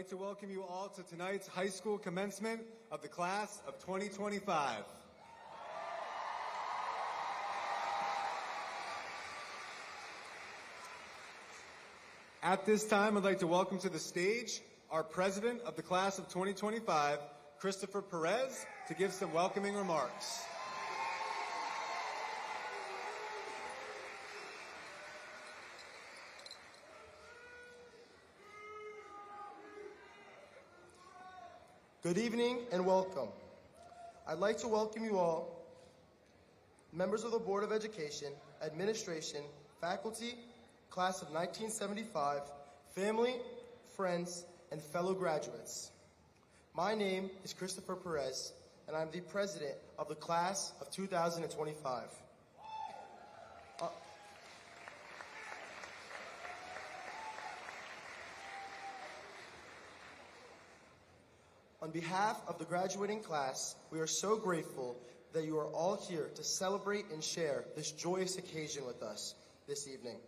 like to welcome you all to tonight's high school commencement of the class of 2025. At this time, I'd like to welcome to the stage our president of the class of 2025, Christopher Perez, to give some welcoming remarks. Good evening and welcome. I'd like to welcome you all, members of the Board of Education, administration, faculty, class of 1975, family, friends, and fellow graduates. My name is Christopher Perez, and I'm the president of the class of 2025. On behalf of the graduating class, we are so grateful that you are all here to celebrate and share this joyous occasion with us this evening.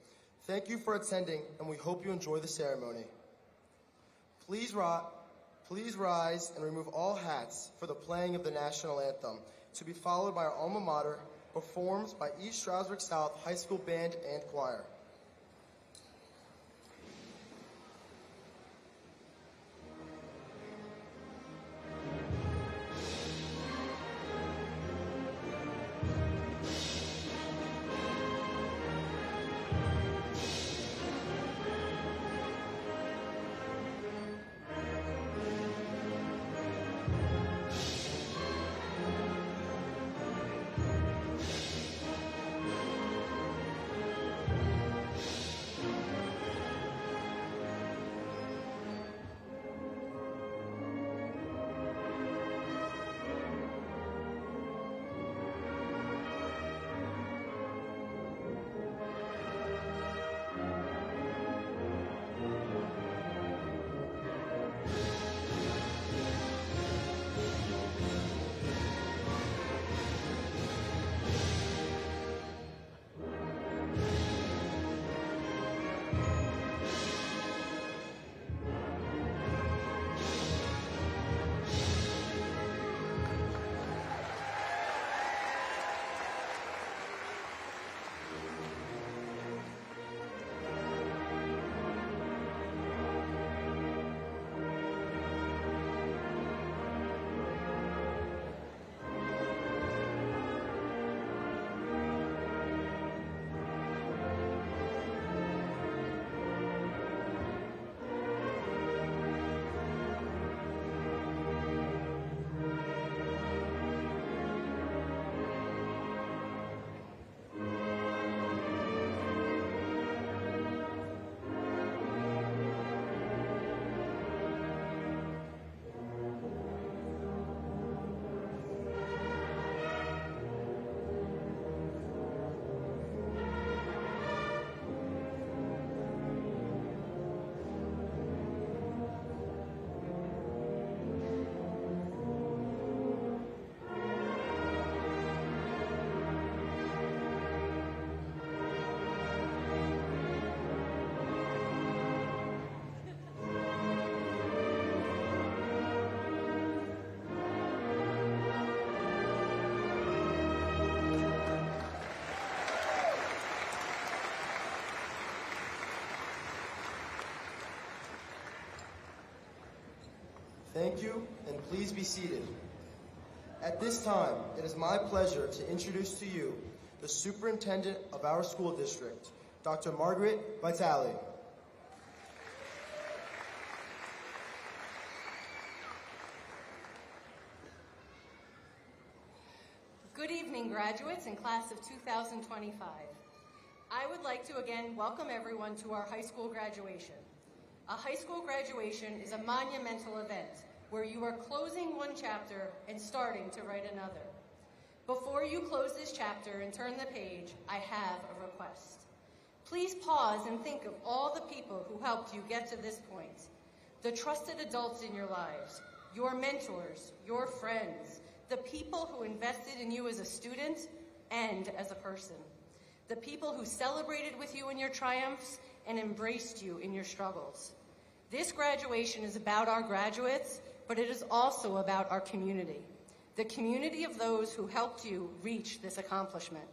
Thank you for attending, and we hope you enjoy the ceremony. Please rise and remove all hats for the playing of the national anthem, to be followed by our alma mater, performed by East Stroudsburg South High School Band and Choir. Thank you, and please be seated. At this time, it is my pleasure to introduce to you the superintendent of our school district, Dr. Margaret Vitale. Good evening, graduates and class of 2025. I would like to again welcome everyone to our high school graduation. A high school graduation is a monumental event where you are closing one chapter and starting to write another. Before you close this chapter and turn the page, I have a request. Please pause and think of all the people who helped you get to this point. The trusted adults in your lives, your mentors, your friends, the people who invested in you as a student and as a person. The people who celebrated with you in your triumphs and embraced you in your struggles. This graduation is about our graduates, but it is also about our community, the community of those who helped you reach this accomplishment.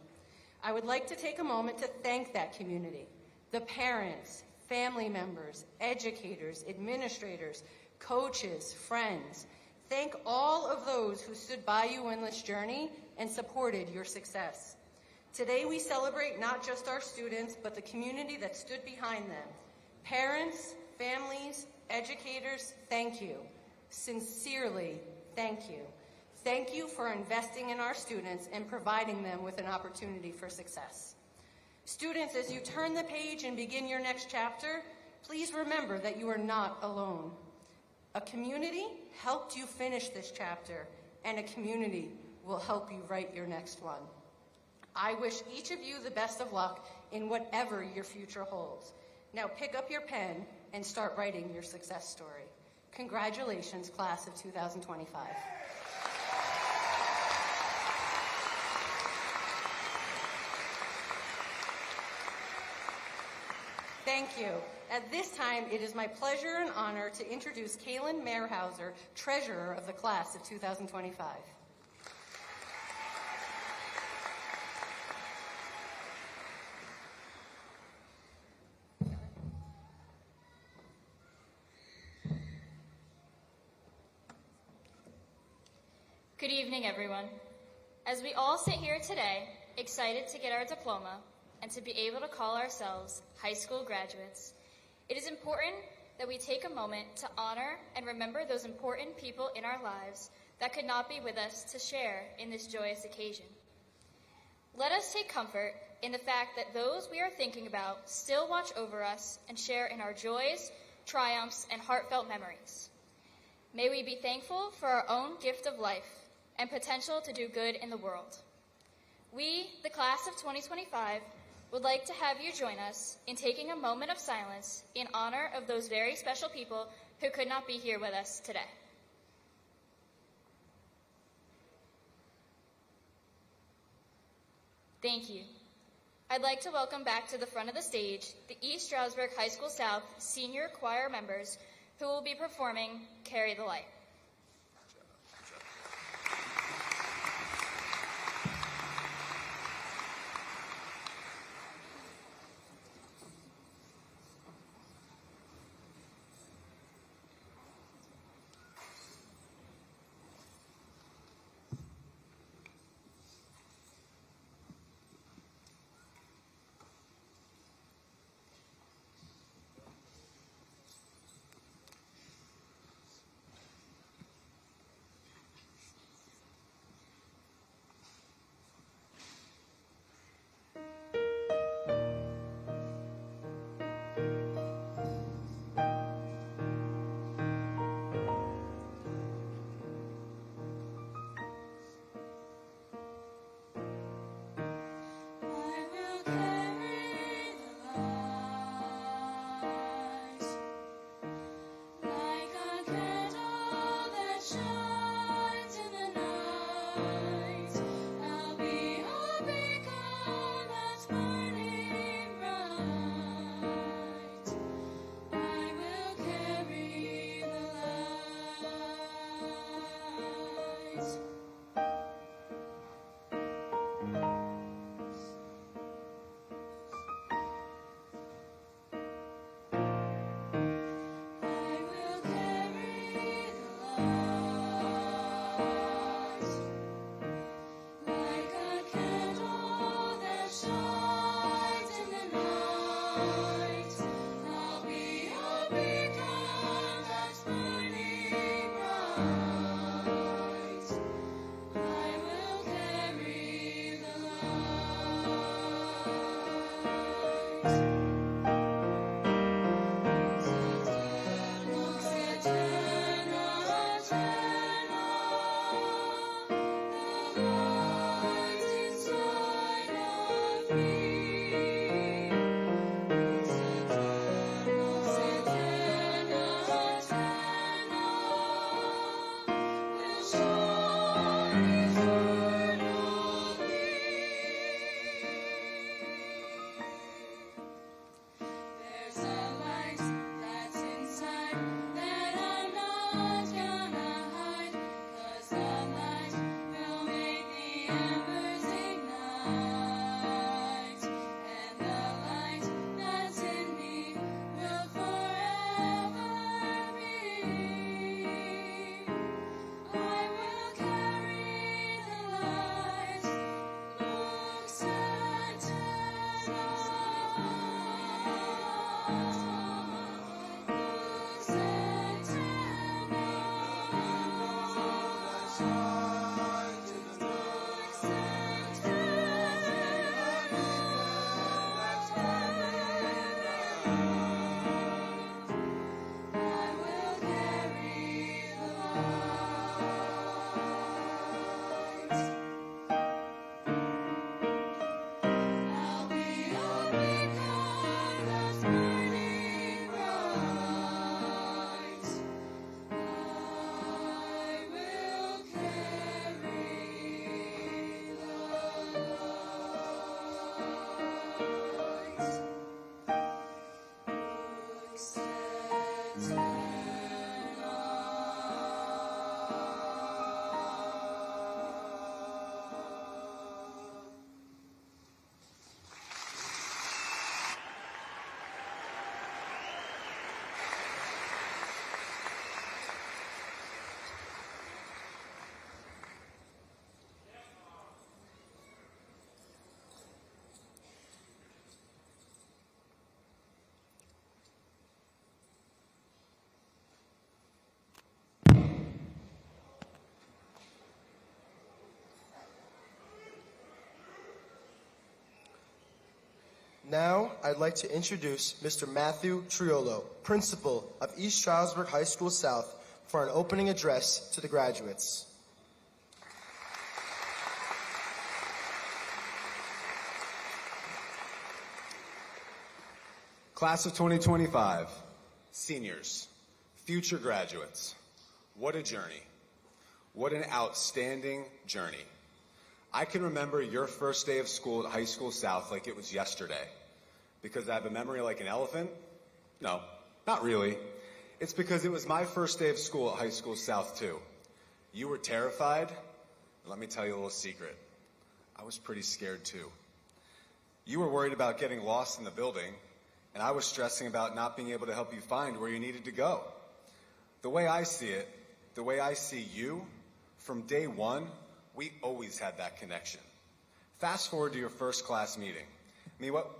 I would like to take a moment to thank that community, the parents, family members, educators, administrators, coaches, friends. Thank all of those who stood by you in this journey and supported your success. Today we celebrate not just our students, but the community that stood behind them. Parents, families, educators, thank you. Sincerely, thank you. Thank you for investing in our students and providing them with an opportunity for success. Students, as you turn the page and begin your next chapter, please remember that you are not alone. A community helped you finish this chapter, and a community will help you write your next one. I wish each of you the best of luck in whatever your future holds. Now pick up your pen and start writing your success story. Congratulations, class of 2025. Thank you. At this time, it is my pleasure and honor to introduce Kaylin Mehrhauser, Treasurer of the Class of 2025. Good evening, everyone. As we all sit here today, excited to get our diploma and to be able to call ourselves high school graduates, it is important that we take a moment to honor and remember those important people in our lives that could not be with us to share in this joyous occasion. Let us take comfort in the fact that those we are thinking about still watch over us and share in our joys, triumphs, and heartfelt memories. May we be thankful for our own gift of life and potential to do good in the world. We, the class of 2025, would like to have you join us in taking a moment of silence in honor of those very special people who could not be here with us today. Thank you. I'd like to welcome back to the front of the stage the East Stroudsburg High School South senior choir members who will be performing Carry the Light. Now, I'd like to introduce Mr. Matthew Triolo, Principal of East Stroudsburg High School South, for an opening address to the graduates. Class of 2025, seniors, future graduates, what a journey. What an outstanding journey. I can remember your first day of school at High School South like it was yesterday. Because I have a memory like an elephant? No, not really. It's because it was my first day of school at High School South too. You were terrified? Let me tell you a little secret. I was pretty scared too. You were worried about getting lost in the building, and I was stressing about not being able to help you find where you needed to go. The way I see it, the way I see you, from day one, we always had that connection. Fast forward to your first class meeting.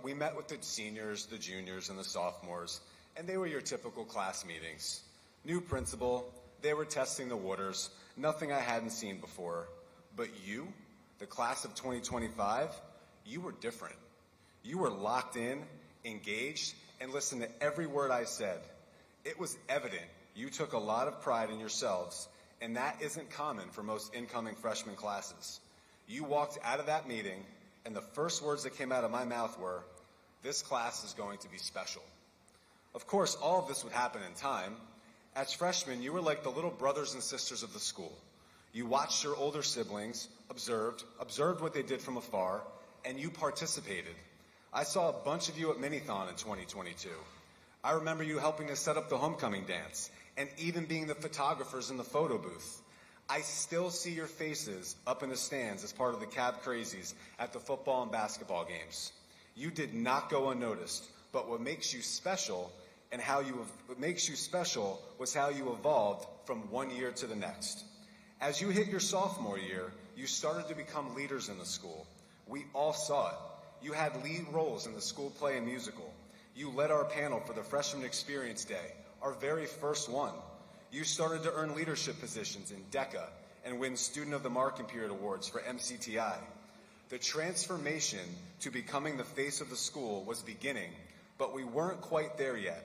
We met with the seniors, the juniors, and the sophomores, and they were your typical class meetings. New principal, they were testing the waters, nothing I hadn't seen before. But you, the class of 2025, you were different. You were locked in, engaged, and listened to every word I said. It was evident you took a lot of pride in yourselves, and that isn't common for most incoming freshman classes. You walked out of that meeting, and the first words that came out of my mouth were, "This class is going to be special." Of course, all of this would happen in time. As freshmen, you were like the little brothers and sisters of the school. You watched your older siblings, observed what they did from afar, and you participated. I saw a bunch of you at Minithon in 2022. I remember you helping to set up the homecoming dance, and even being the photographers in the photo booth. I still see your faces up in the stands as part of the Cab Crazies at the football and basketball games. You did not go unnoticed, but what makes you special was how you evolved from one year to the next. As you hit your sophomore year, you started to become leaders in the school. We all saw it. You had lead roles in the school play and musical. You led our panel for the Freshman Experience Day, our very first one. You started to earn leadership positions in DECA and win Student of the Marking Period Awards for MCTI. The transformation to becoming the face of the school was beginning, but we weren't quite there yet.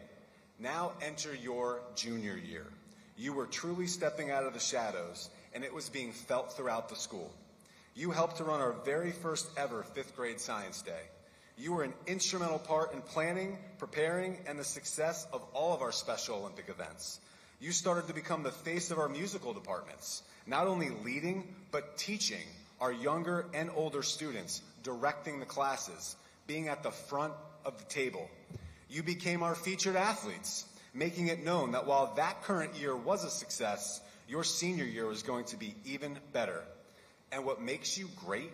Now enter your junior year. You were truly stepping out of the shadows, and it was being felt throughout the school. You helped to run our very first ever 5th grade Science Day. You were an instrumental part in planning, preparing, and the success of all of our Special Olympic events. You started to become the face of our musical departments, not only leading, but teaching our younger and older students, directing the classes, being at the front of the table. You became our featured athletes, making it known that while that current year was a success, your senior year was going to be even better. And what makes you great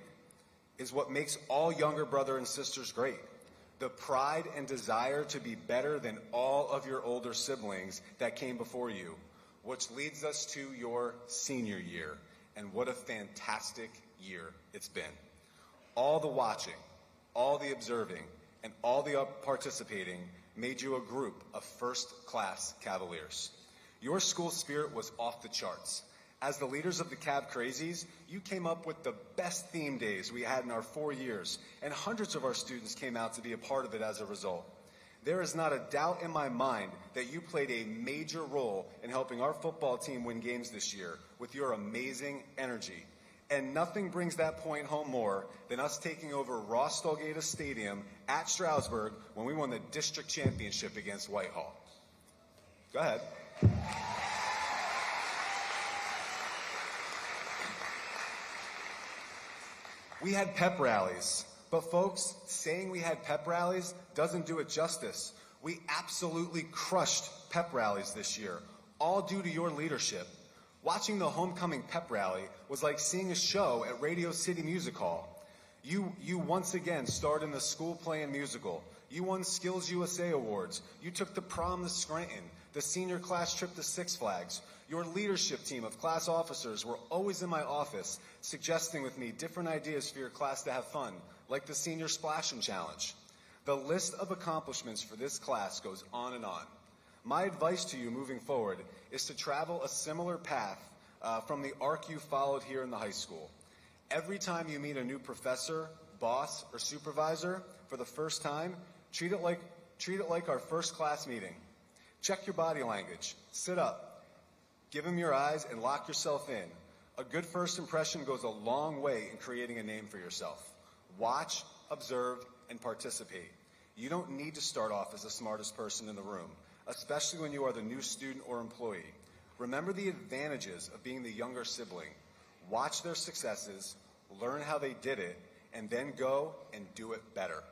is what makes all younger brothers and sisters great. The pride and desire to be better than all of your older siblings that came before you, which leads us to your senior year. And what a fantastic year it's been. All the watching, all the observing, and all the participating made you a group of first-class Cavaliers. Your school spirit was off the charts. As the leaders of the Cab Crazies, you came up with the best theme days we had in our 4 years, and hundreds of our students came out to be a part of it as a result. There is not a doubt in my mind that you played a major role in helping our football team win games this year with your amazing energy. And nothing brings that point home more than us taking over Ross Stolgata Stadium at Stroudsburg when we won the district championship against Whitehall. Go ahead. We had pep rallies, but folks, saying we had pep rallies doesn't do it justice. We absolutely crushed pep rallies this year, all due to your leadership. Watching the homecoming pep rally was like seeing a show at Radio City Music Hall. You once again starred in the school play and musical. You won Skills USA awards. You took the prom to Scranton, the senior class trip to Six Flags. Your leadership team of class officers were always in my office suggesting with me different ideas for your class to have fun, like the Senior Splashing Challenge. The list of accomplishments for this class goes on and on. My advice to you moving forward is to travel a similar path from the arc you followed here in the high school. Every time you meet a new professor, boss, or supervisor for the first time, treat it like our first class meeting. Check your body language. Sit up. Give them your eyes and lock yourself in. A good first impression goes a long way in creating a name for yourself. Watch, observe, and participate. You don't need to start off as the smartest person in the room, especially when you are the new student or employee. Remember the advantages of being the younger sibling. Watch their successes, learn how they did it, and then go and do it better.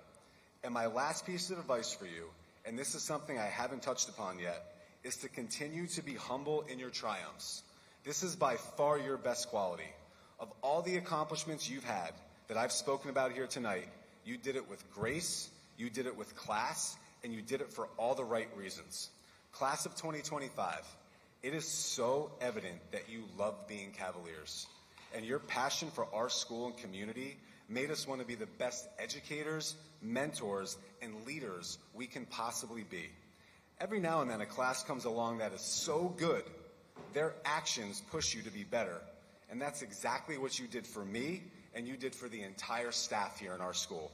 And my last piece of advice for you, and this is something I haven't touched upon yet, is to continue to be humble in your triumphs. This is by far your best quality. Of all the accomplishments you've had that I've spoken about here tonight, you did it with grace, you did it with class, and you did it for all the right reasons. Class of 2025, it is so evident that you love being Cavaliers, and your passion for our school and community made us want to be the best educators, mentors, and leaders we can possibly be. Every now and then a class comes along that is so good, their actions push you to be better. And that's exactly what you did for me, and you did for the entire staff here in our school.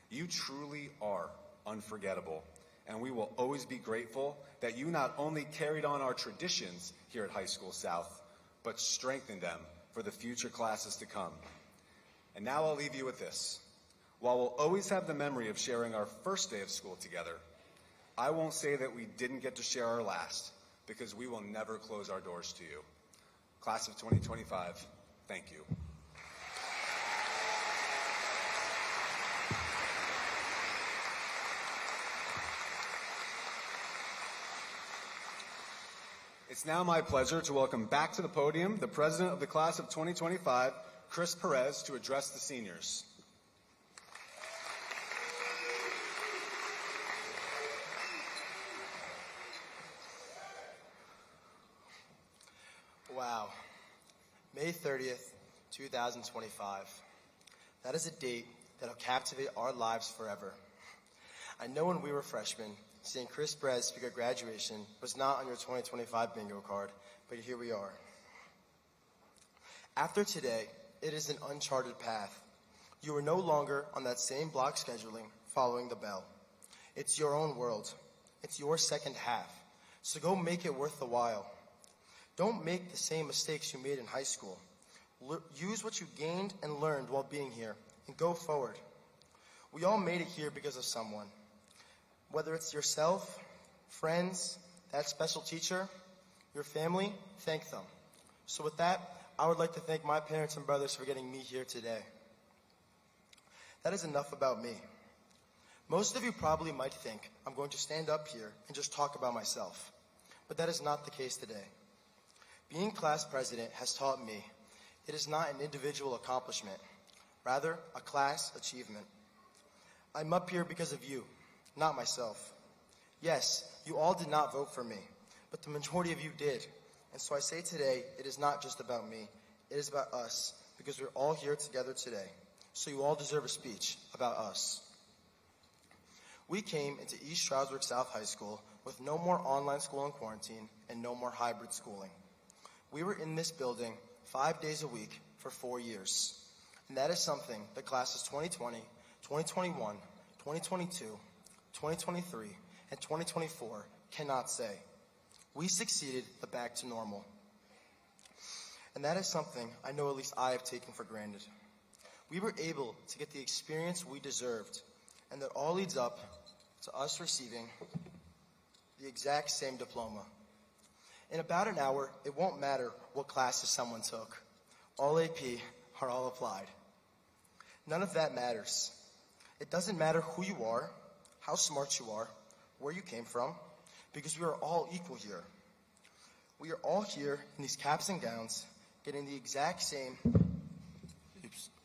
You truly are unforgettable, and we will always be grateful that you not only carried on our traditions here at High School South, but strengthened them for the future classes to come. And now I'll leave you with this. While we'll always have the memory of sharing our first day of school together, I won't say that we didn't get to share our last, because we will never close our doors to you. Class of 2025, thank you. It's now my pleasure to welcome back to the podium the president of the class of 2025, Chris Perez, to address the seniors. Wow. May 30th, 2025. That is a date that'll captivate our lives forever. I know when we were freshmen, seeing Chris Perez speak at graduation was not on your 2025 bingo card, but here we are. After today, it is an uncharted path. You are no longer on that same block scheduling following the bell. It's your own world. It's your second half. So go make it worth the while. Don't make the same mistakes you made in high school. Use what you gained and learned while being here and go forward. We all made it here because of someone. Whether it's yourself, friends, that special teacher, your family, thank them. So with that, I would like to thank my parents and brothers for getting me here today. That is enough about me. Most of you probably might think I'm going to stand up here and just talk about myself, but that is not the case today. Being class president has taught me it is not an individual accomplishment, rather a class achievement. I'm up here because of you, not myself. Yes, you all did not vote for me, but the majority of you did. And so I say today, it is not just about me, it is about us, because we're all here together today. So you all deserve a speech about us. We came into East Stroudsburg South High School with no more online school in quarantine and no more hybrid schooling. We were in this building 5 days a week for 4 years. And that is something the classes 2020, 2021, 2022, 2023, and 2024 cannot say. We succeeded the back to normal. And that is something I know at least I have taken for granted. We were able to get the experience we deserved, and that all leads up to us receiving the exact same diploma. In about an hour, it won't matter what classes someone took. All AP are all applied. None of that matters. It doesn't matter who you are, how smart you are, where you came from, because we are all equal here. We are all here in these caps and gowns, getting the exact same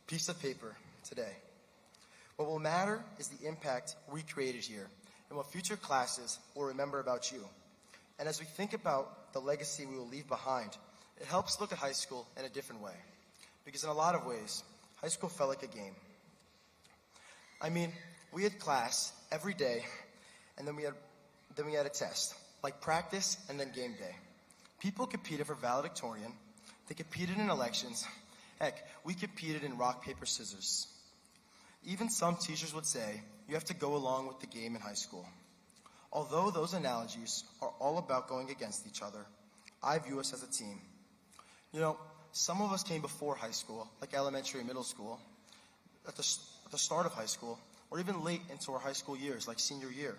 piece of paper today. What will matter is the impact we created here and what future classes will remember about you. And as we think about the legacy we will leave behind, it helps look at high school in a different way. Because in a lot of ways, high school felt like a game. I mean, we had class every day, and then we had a test, like practice and then game day. People competed for valedictorian. They competed in elections. Heck, we competed in rock, paper, scissors. Even some teachers would say, you have to go along with the game in high school. Although those analogies are all about going against each other, I view us as a team. You know, some of us came before high school, like elementary and middle school, at the start of high school, or even late into our high school years, like senior year.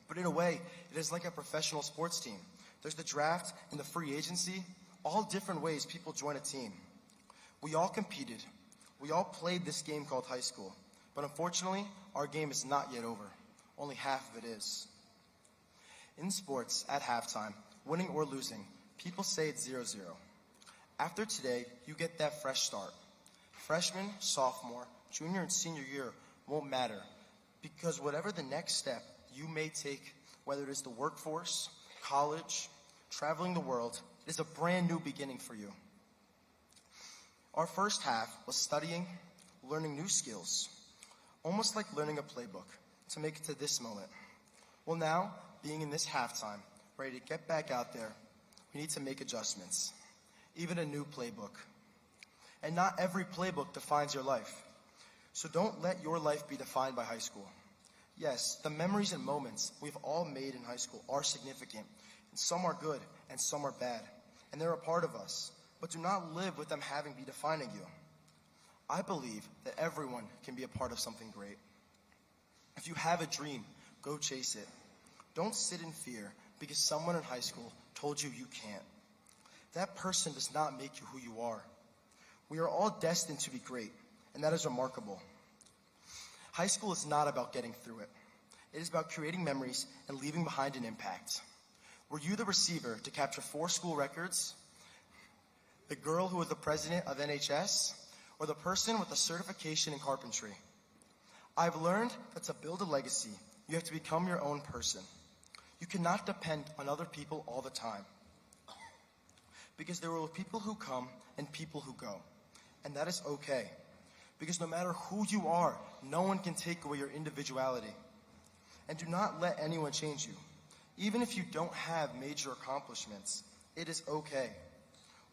But in a way, it is like a professional sports team. There's the draft and the free agency, all different ways people join a team. We all competed. We all played this game called high school. But unfortunately, our game is not yet over. Only half of it is. In sports, at halftime, winning or losing, people say it's 0-0. After today, you get that fresh start. Freshman, sophomore, junior, and senior year won't matter, because whatever the next step you may take, whether it is the workforce, college, traveling the world, it is a brand new beginning for you. Our first half was studying, learning new skills, almost like learning a playbook to make it to this moment. Well, now, being in this halftime, ready to get back out there, we need to make adjustments, even a new playbook. And not every playbook defines your life. So don't let your life be defined by high school. Yes, the memories and moments we've all made in high school are significant, and some are good and some are bad, and they're a part of us. But do not live with them having be defining you. I believe that everyone can be a part of something great. If you have a dream, go chase it. Don't sit in fear because someone in high school told you you can't. That person does not make you who you are. We are all destined to be great, and that is remarkable. High school is not about getting through it. It is about creating memories and leaving behind an impact. Were you the receiver to capture 4 school records? The girl who was the president of NHS? Or the person with a certification in carpentry? I've learned that to build a legacy, you have to become your own person. You cannot depend on other people all the time. Because there will be people who come and people who go. And that is okay. Because no matter who you are, no one can take away your individuality. And do not let anyone change you. Even if you don't have major accomplishments, it is okay.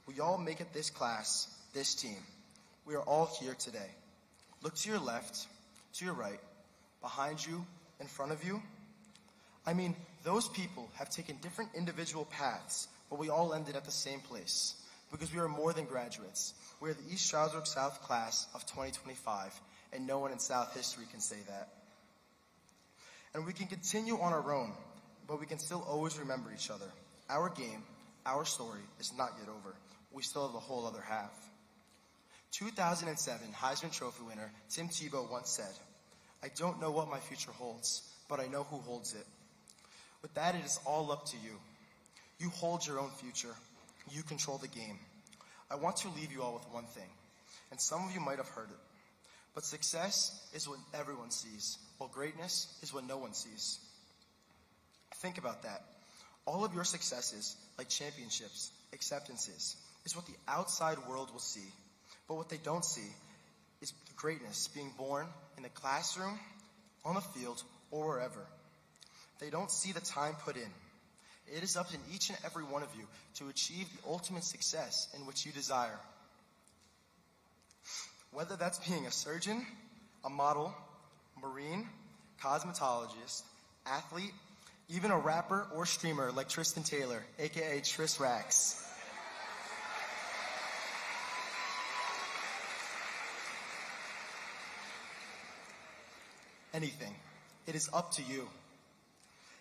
We all make it this class, this team. We are all here today. Look to your left, to your right, behind you, in front of you. I mean, those people have taken different individual paths, but we all ended at the same place. Because we are more than graduates. We are the East Stroudsburg South class of 2025, and no one in South history can say that. And we can continue on our own, but we can still always remember each other. Our game, our story, is not yet over. We still have the whole other half. 2007 Heisman Trophy winner Tim Tebow once said, "I don't know what my future holds, but I know who holds it." With that, it is all up to you. You hold your own future. You control the game. I want to leave you all with one thing, and some of you might have heard it, but success is what everyone sees, while greatness is what no one sees. Think about that. All of your successes, like championships, acceptances, is what the outside world will see. But what they don't see is greatness being born in the classroom, on the field, or wherever. They don't see the time put in. It is up to each and every one of you to achieve the ultimate success in which you desire. Whether that's being a surgeon, a model, marine, cosmetologist, athlete, even a rapper or streamer like Tristan Taylor, aka Tris Rax. Anything. It is up to you.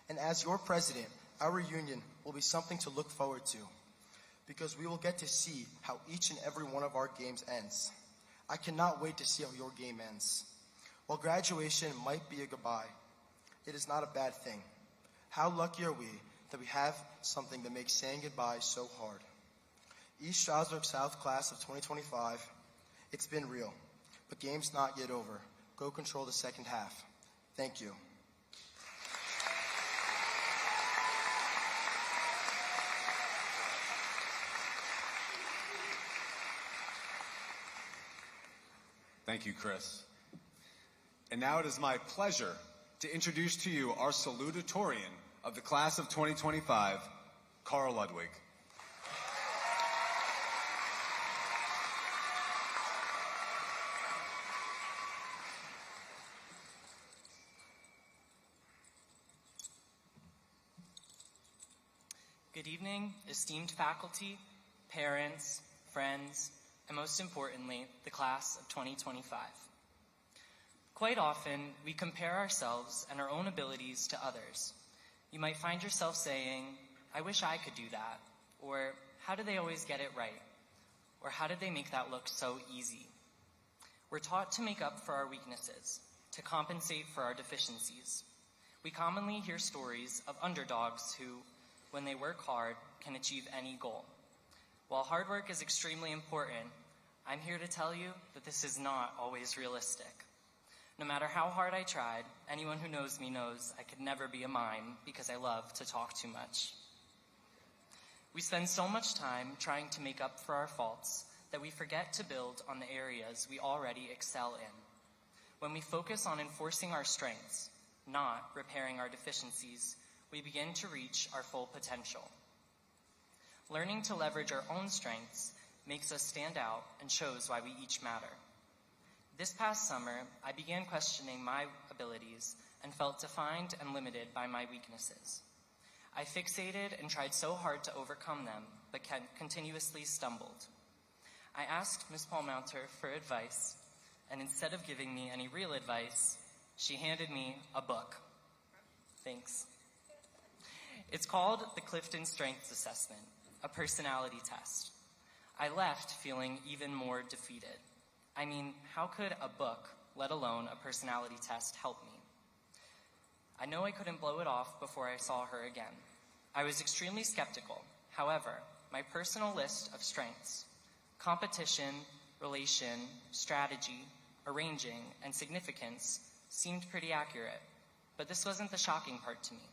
And as your president, our reunion will be something to look forward to, because we will get to see how each and every one of our games ends. I cannot wait to see how your game ends. While graduation might be a goodbye, It is not a bad thing. How lucky are we that we have something that makes saying goodbye so hard. East Stroudsburg South class of 2025, it's been real, but game's not yet over. Go control the second half. Thank you. Thank you, Chris. And now it is my pleasure to introduce to you our salutatorian of the class of 2025, Carl Ludwig. Good evening, esteemed faculty, parents, friends, and most importantly, the class of 2025. Quite often, we compare ourselves and our own abilities to others. You might find yourself saying, I wish I could do that, or how do they always get it right, or how did they make that look so easy? We're taught to make up for our weaknesses, to compensate for our deficiencies. We commonly hear stories of underdogs who, when they work hard, can achieve any goal. While hard work is extremely important, I'm here to tell you that this is not always realistic. No matter how hard I tried, anyone who knows me knows I could never be a mime because I love to talk too much. We spend so much time trying to make up for our faults that we forget to build on the areas we already excel in. When we focus on enforcing our strengths, not repairing our deficiencies, we begin to reach our full potential. Learning to leverage our own strengths makes us stand out and shows why we each matter. This past summer, I began questioning my abilities and felt defined and limited by my weaknesses. I fixated and tried so hard to overcome them, but continuously stumbled. I asked Ms. Paulmounter for advice, and instead of giving me any real advice, she handed me a book. Thanks. It's called the Clifton Strengths Assessment, a personality test. I left feeling even more defeated. I mean, how could a book, let alone a personality test, help me? I know I couldn't blow it off before I saw her again. I was extremely skeptical. However, my personal list of strengths, competition, relation, strategy, arranging, and significance seemed pretty accurate. But this wasn't the shocking part to me.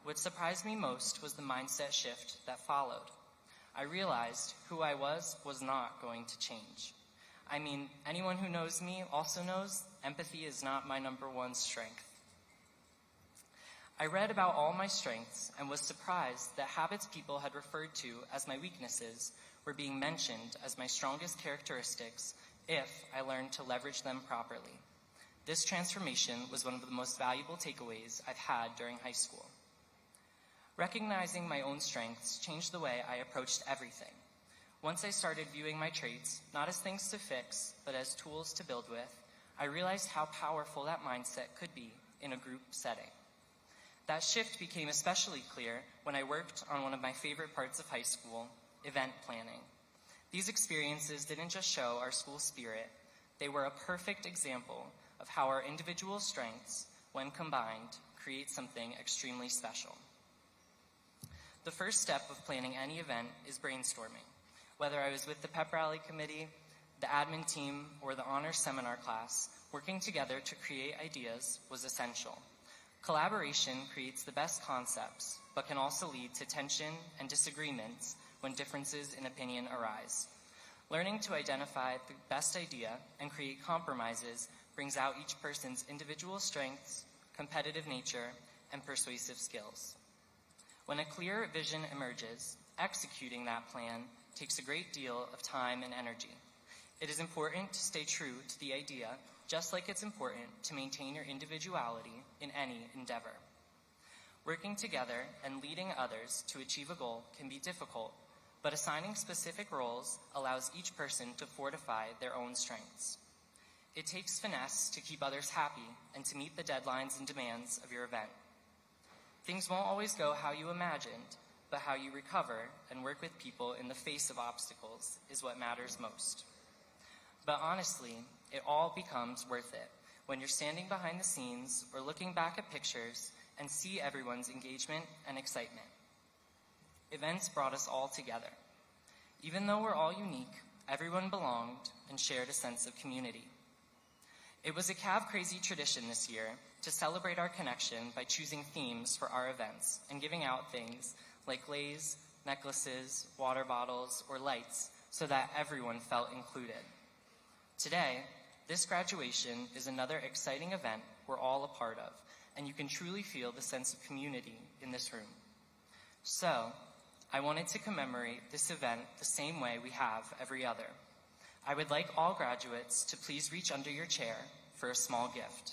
What surprised me most was the mindset shift that followed. I realized who I was not going to change. I mean, anyone who knows me also knows empathy is not my #1 strength. I read about all my strengths and was surprised that habits people had referred to as my weaknesses were being mentioned as my strongest characteristics if I learned to leverage them properly. This transformation was one of the most valuable takeaways I've had during high school. Recognizing my own strengths changed the way I approached everything. Once I started viewing my traits not as things to fix, but as tools to build with, I realized how powerful that mindset could be in a group setting. That shift became especially clear when I worked on one of my favorite parts of high school, event planning. These experiences didn't just show our school spirit, they were a perfect example of how our individual strengths, when combined, create something extremely special. The first step of planning any event is brainstorming. Whether I was with the pep rally committee, the admin team, or the honors seminar class, working together to create ideas was essential. Collaboration creates the best concepts, but can also lead to tension and disagreements when differences in opinion arise. Learning to identify the best idea and create compromises brings out each person's individual strengths, competitive nature, and persuasive skills. When a clear vision emerges, executing that plan takes a great deal of time and energy. It is important to stay true to the idea, just like it's important to maintain your individuality in any endeavor. Working together and leading others to achieve a goal can be difficult, but assigning specific roles allows each person to fortify their own strengths. It takes finesse to keep others happy and to meet the deadlines and demands of your event. Things won't always go how you imagined, but how you recover and work with people in the face of obstacles is what matters most. But honestly, it all becomes worth it when you're standing behind the scenes or looking back at pictures and see everyone's engagement and excitement. Events brought us all together. Even though we're all unique, everyone belonged and shared a sense of community. It was a Cav Crazy tradition this year to celebrate our connection by choosing themes for our events and giving out things like glaze, necklaces, water bottles, or lights so that everyone felt included. Today, this graduation is another exciting event we're all a part of, and you can truly feel the sense of community in this room. So, I wanted to commemorate this event the same way we have every other. I would like all graduates to please reach under your chair for a small gift.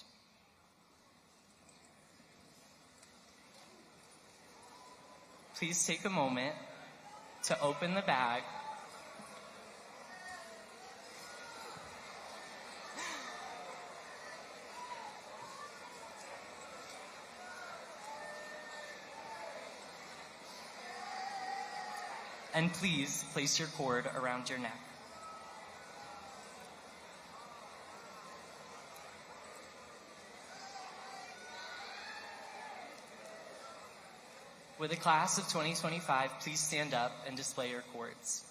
Please take a moment to open the bag and please place your cord around your neck. With the class of 2025, please stand up and display your cords.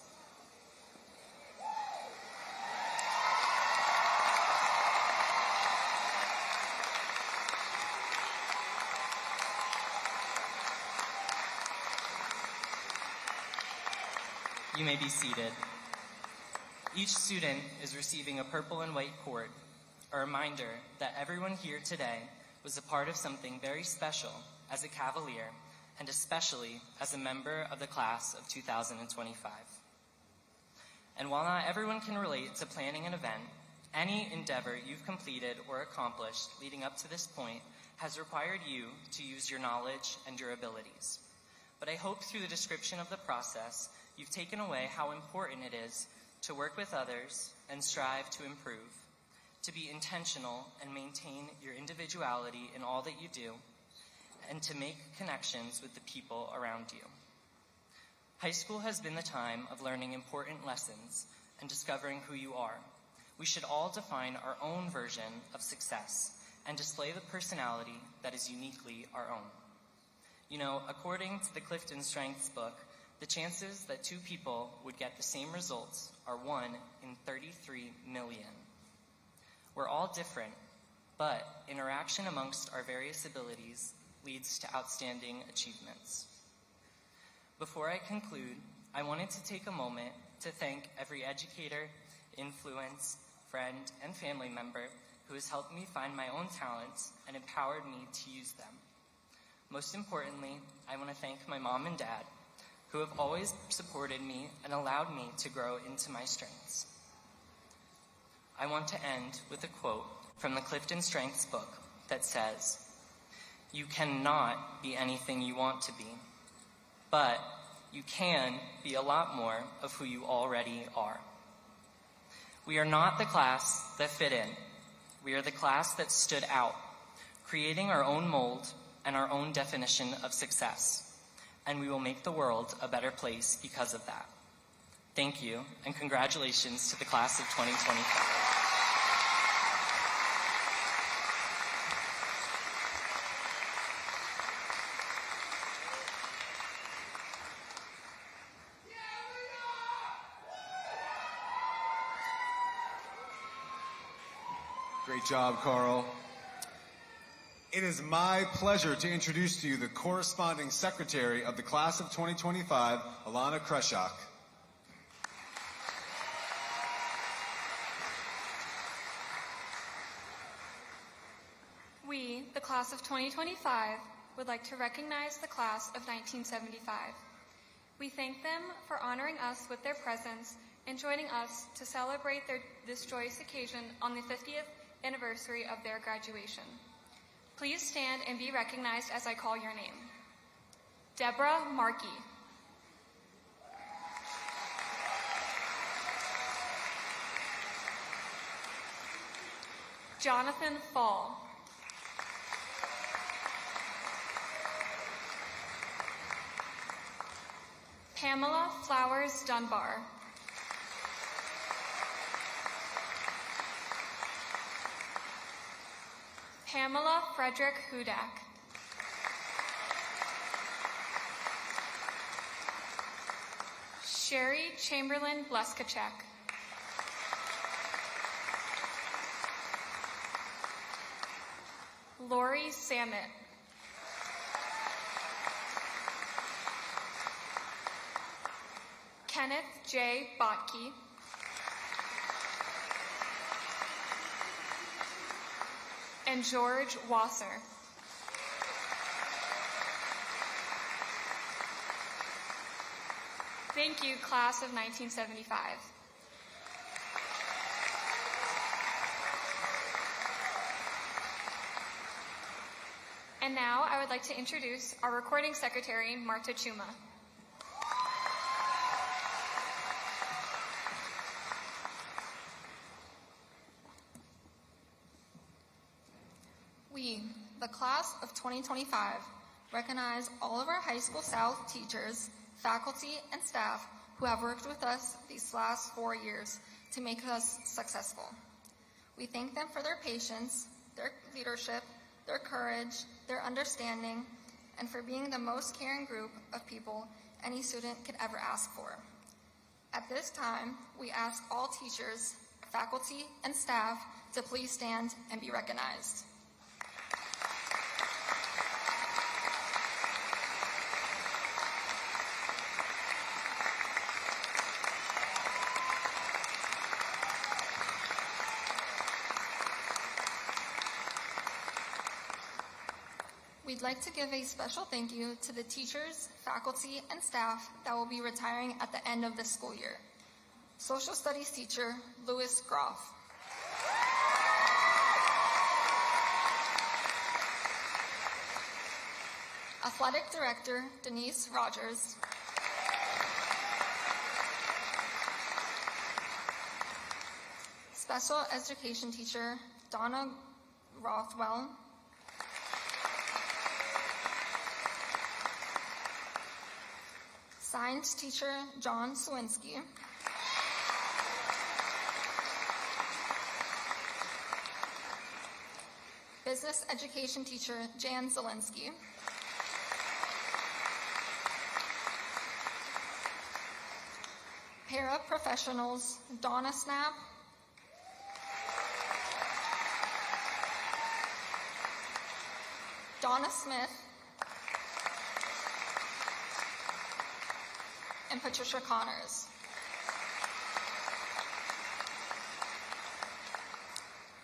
You may be seated. Each student is receiving a purple and white cord, a reminder that everyone here today was a part of something very special as a Cavalier, and especially as a member of the class of 2025. And while not everyone can relate to planning an event, any endeavor you've completed or accomplished leading up to this point has required you to use your knowledge and your abilities. But I hope through the description of the process, you've taken away how important it is to work with others and strive to improve, to be intentional and maintain your individuality in all that you do, and to make connections with the people around you. High school has been the time of learning important lessons and discovering who you are. We should all define our own version of success and display the personality that is uniquely our own. You know, according to the Clifton Strengths book, the chances that two people would get the same results are 1 in 33 million. We're all different, but interaction amongst our various abilities leads to outstanding achievements. Before I conclude, I wanted to take a moment to thank every educator, influence, friend, and family member who has helped me find my own talents and empowered me to use them. Most importantly, I want to thank my mom and dad, who have always supported me and allowed me to grow into my strengths. I want to end with a quote from the Clifton Strengths book that says, "You cannot be anything you want to be, but you can be a lot more of who you already are." We are not the class that fit in. We are the class that stood out, creating our own mold and our own definition of success. And we will make the world a better place because of that. Thank you, and congratulations to the class of 2025. Great job, Carl. It is my pleasure to introduce to you the corresponding secretary of the class of 2025, Alana Kreshak. We, the class of 2025, would like to recognize the class of 1975. We thank them for honoring us with their presence and joining us to celebrate this joyous occasion on the 50th anniversary of their graduation. Please stand and be recognized as I call your name. Deborah Markey. Jonathan Fall. Pamela Flowers Dunbar. Pamela Frederick Hudak. Sherry Chamberlain Bleskacek. Lori Samet. Kenneth J. Botke. And George Wasser. Thank you, class of 1975. And now I would like to introduce our recording secretary, Marta Chuma. We, the class of 2025, recognize all of our High School South teachers, faculty, and staff who have worked with us these last 4 years to make us successful. We thank them for their patience, their leadership, their courage, their understanding, and for being the most caring group of people any student could ever ask for. At this time, we ask all teachers, faculty, and staff to please stand and be recognized. We'd like to give a special thank you to the teachers, faculty, and staff that will be retiring at the end of this school year. Social Studies teacher, Louis Groff. Athletic Director, Denise Rogers. Special Education Teacher, Donna Rothwell. Science Teacher, John Sawinski. Business Education Teacher, Jan Zielinski. Paraprofessionals, Donna Snap. Donna Smith. And Patricia Connors.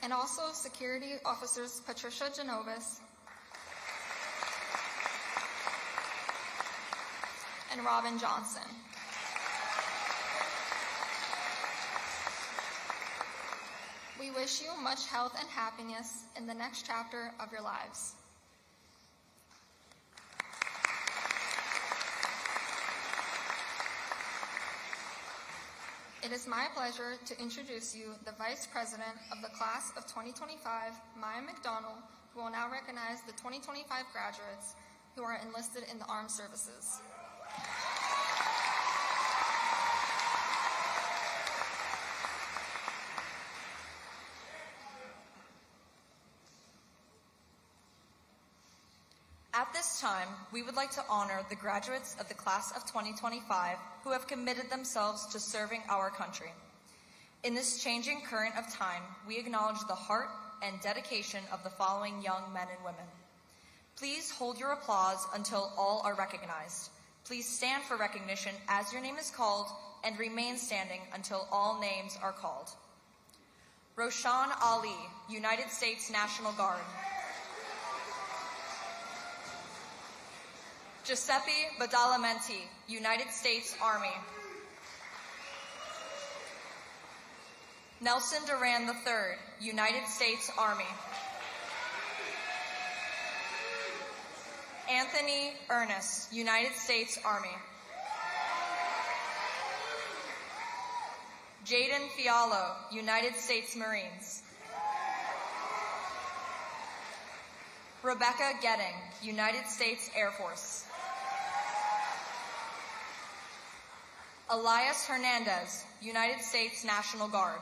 And also security officers Patricia Genovis and Robin Johnson. We wish you much health and happiness in the next chapter of your lives. It is my pleasure to introduce you the Vice President of the Class of 2025, Maya McDonald, who will now recognize the 2025 graduates who are enlisted in the armed services. At this time, we would like to honor the graduates of the class of 2025 who have committed themselves to serving our country. In this changing current of time, we acknowledge the heart and dedication of the following young men and women. Please hold your applause until all are recognized. Please stand for recognition as your name is called and remain standing until all names are called. Roshan Ali, United States National Guard. Giuseppe Badalamenti, United States Army. Nelson Duran III, United States Army. Anthony Ernest, United States Army. Jaden Fialo, United States Marines. Rebecca Getting, United States Air Force. Elias Hernandez, United States National Guard.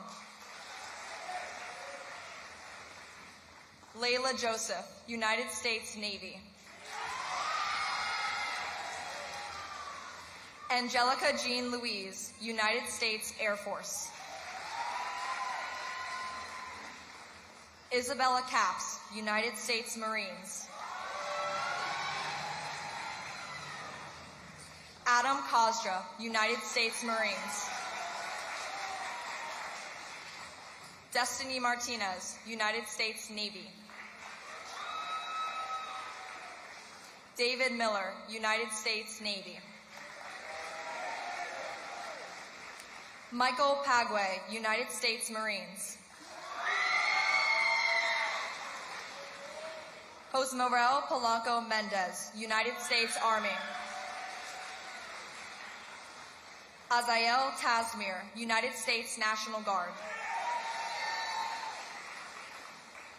Layla Joseph, United States Navy. Angelica Jean Louise, United States Air Force. Isabella Capps, United States Marines. Adam Kozja, United States Marines. Destiny Martinez, United States Navy. David Miller, United States Navy. Michael Pagwe, United States Marines. Josmarel Polanco Mendez, United States Army. Azael Tasmir, United States National Guard.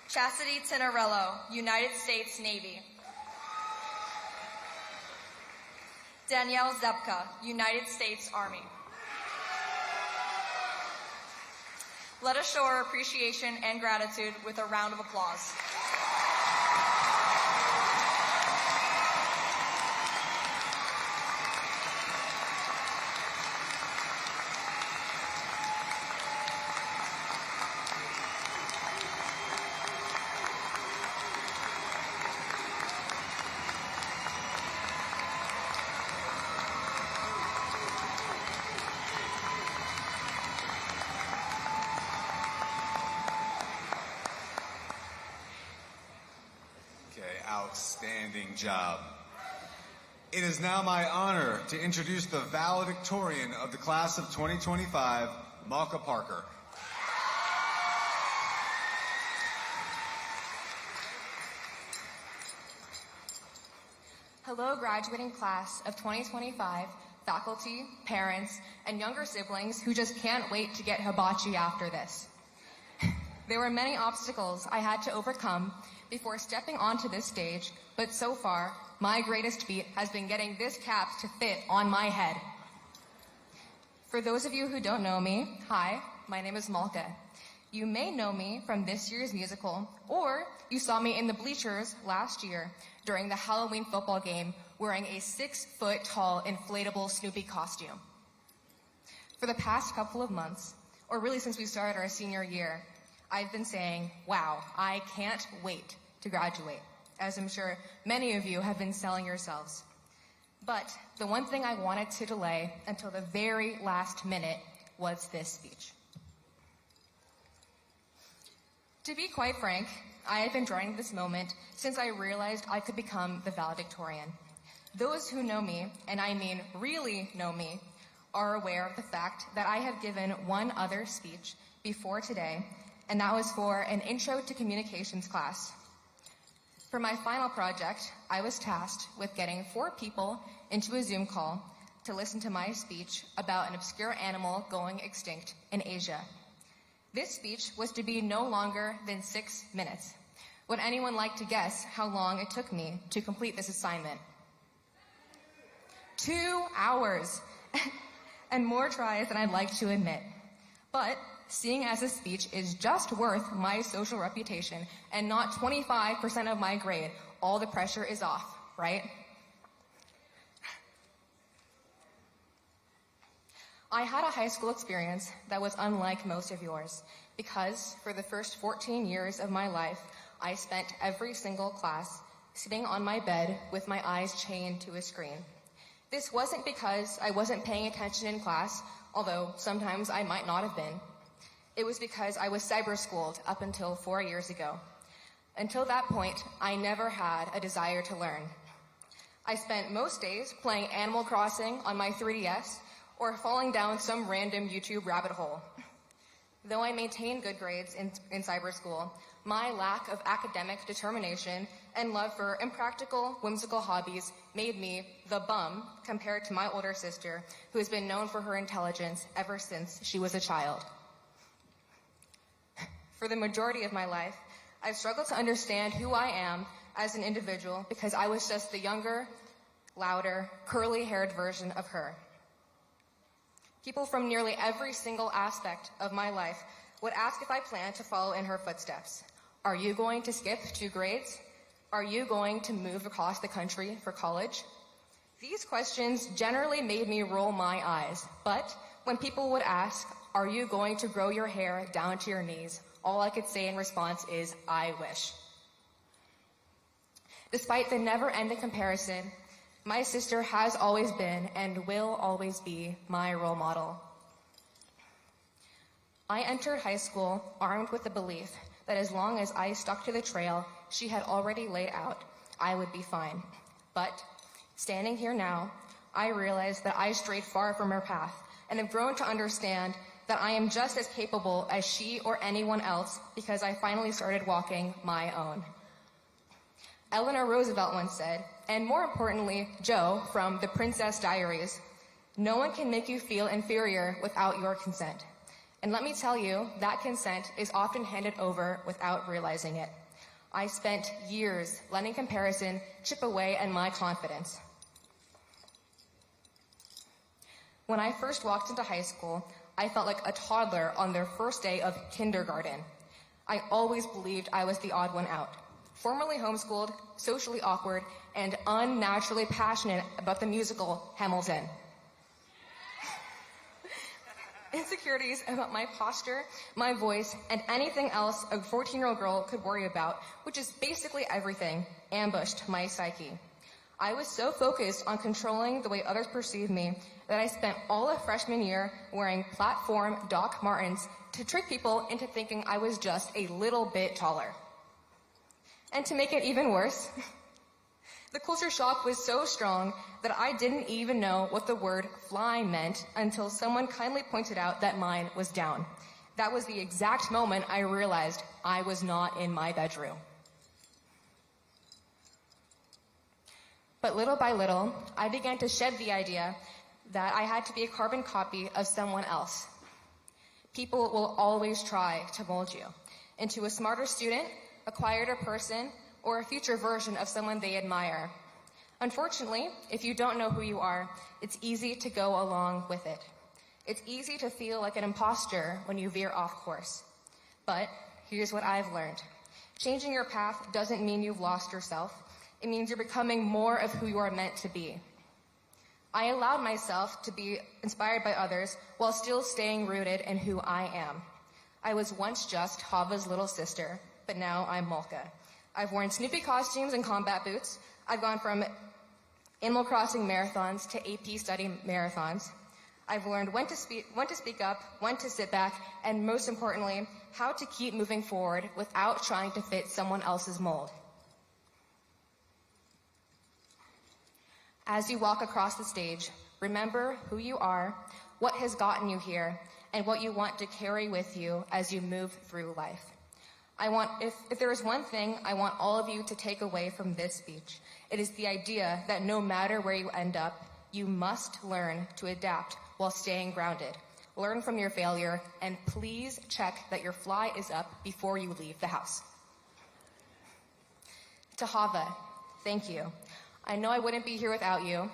Chastity Tinarello, United States Navy. Danielle Zepka, United States Army. Let us show our appreciation and gratitude with a round of applause. Outstanding job. It is now my honor to introduce the valedictorian of the class of 2025, Malka Parker. Hello, graduating class of 2025, faculty, parents, and younger siblings who just can't wait to get hibachi after this. There were many obstacles I had to overcome before stepping onto this stage, but so far, my greatest feat has been getting this cap to fit on my head. For those of you who don't know me, hi, my name is Malka. You may know me from this year's musical, or you saw me in the bleachers last year during the Halloween football game wearing a 6-foot-tall inflatable Snoopy costume. For the past couple of months, or really since we started our senior year, I've been saying, wow, I can't wait to graduate, as I'm sure many of you have been selling yourselves. But the one thing I wanted to delay until the very last minute was this speech. To be quite frank, I have been dreading this moment since I realized I could become the valedictorian. Those who know me, and I mean really know me, are aware of the fact that I have given one other speech before today, and that was for an Intro to Communications class. For my final project, I was tasked with getting 4 people into a Zoom call to listen to my speech about an obscure animal going extinct in Asia. This speech was to be no longer than 6 minutes. Would anyone like to guess how long it took me to complete this assignment? 2 hours, and more tries than I'd like to admit. But seeing as this speech is just worth my social reputation and not 25% of my grade, all the pressure is off, right? I had a high school experience that was unlike most of yours because for the first 14 years of my life, I spent every single class sitting on my bed with my eyes chained to a screen. This wasn't because I wasn't paying attention in class, although sometimes I might not have been. It was because I was cyber-schooled up until 4 years ago. Until that point, I never had a desire to learn. I spent most days playing Animal Crossing on my 3DS or falling down some random YouTube rabbit hole. Though I maintained good grades in cyber school, my lack of academic determination and love for impractical, whimsical hobbies made me the bum compared to my older sister, who has been known for her intelligence ever since she was a child. For the majority of my life, I've struggled to understand who I am as an individual because I was just the younger, louder, curly-haired version of her. People from nearly every single aspect of my life would ask if I planned to follow in her footsteps. Are you going to skip 2 grades? Are you going to move across the country for college? These questions generally made me roll my eyes, but when people would ask, are you going to grow your hair down to your knees? All I could say in response is, I wish. Despite the never-ending comparison, my sister has always been and will always be my role model. I entered high school armed with the belief that as long as I stuck to the trail she had already laid out, I would be fine. But standing here now, I realize that I strayed far from her path and have grown to understand that I am just as capable as she or anyone else because I finally started walking my own. Eleanor Roosevelt once said, and more importantly, Joe from The Princess Diaries, no one can make you feel inferior without your consent. And let me tell you, that consent is often handed over without realizing it. I spent years letting comparison chip away at my confidence. When I first walked into high school, I felt like a toddler on their first day of kindergarten. I always believed I was the odd one out. Formerly homeschooled, socially awkward, and unnaturally passionate about the musical Hamilton. Insecurities about my posture, my voice, and anything else a 14-year-old girl could worry about, which is basically everything, ambushed my psyche. I was so focused on controlling the way others perceived me that I spent all of freshman year wearing platform Doc Martens to trick people into thinking I was just a little bit taller. And to make it even worse, the culture shock was so strong that I didn't even know what the word fly meant until someone kindly pointed out that mine was down. That was the exact moment I realized I was not in my bedroom. But little by little, I began to shed the idea that I had to be a carbon copy of someone else. People will always try to mold you into a smarter student, a quieter person, or a future version of someone they admire. Unfortunately, if you don't know who you are, it's easy to go along with it. It's easy to feel like an imposter when you veer off course. But here's what I've learned. Changing your path doesn't mean you've lost yourself. It means you're becoming more of who you are meant to be. I allowed myself to be inspired by others while still staying rooted in who I am. I was once just Hava's little sister, but now I'm Malka. I've worn Snoopy costumes and combat boots. I've gone from Animal Crossing marathons to AP study marathons. I've learned when to speak up, when to sit back, and most importantly, how to keep moving forward without trying to fit someone else's mold. As you walk across the stage, remember who you are, what has gotten you here, and what you want to carry with you as you move through life. If there is one thing I want all of you to take away from this speech, it is the idea that no matter where you end up, you must learn to adapt while staying grounded. Learn from your failure, and please check that your fly is up before you leave the house. To Hava, thank you. I know I wouldn't be here without you,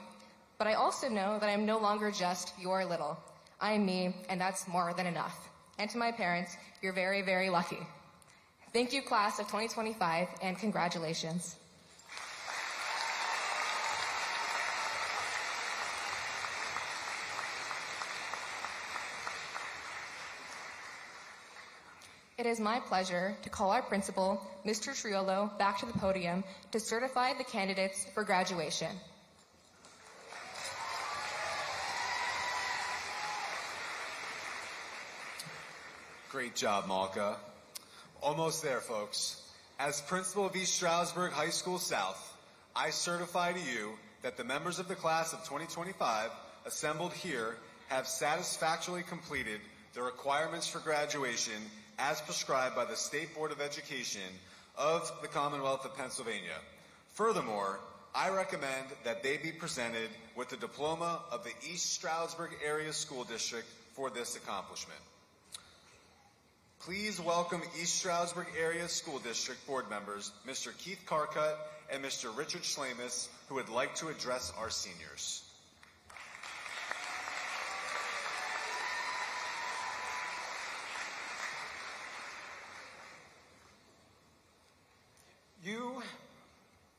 but I also know that I'm no longer just your little. I am me, and that's more than enough. And to my parents, you're very, very lucky. Thank you, class of 2025, and congratulations. It is my pleasure to call our principal, Mr. Triolo, back to the podium to certify the candidates for graduation. Great job, Malka. Almost there, folks. As principal of East Stroudsburg High School South, I certify to you that the members of the class of 2025 assembled here have satisfactorily completed the requirements for graduation as prescribed by the State Board of Education of the Commonwealth of Pennsylvania. Furthermore, I recommend that they be presented with the diploma of the East Stroudsburg Area School District for this accomplishment. Please welcome East Stroudsburg Area School District Board members, Mr. Keith Carcutt and Mr. Richard Schlamus, who would like to address our seniors.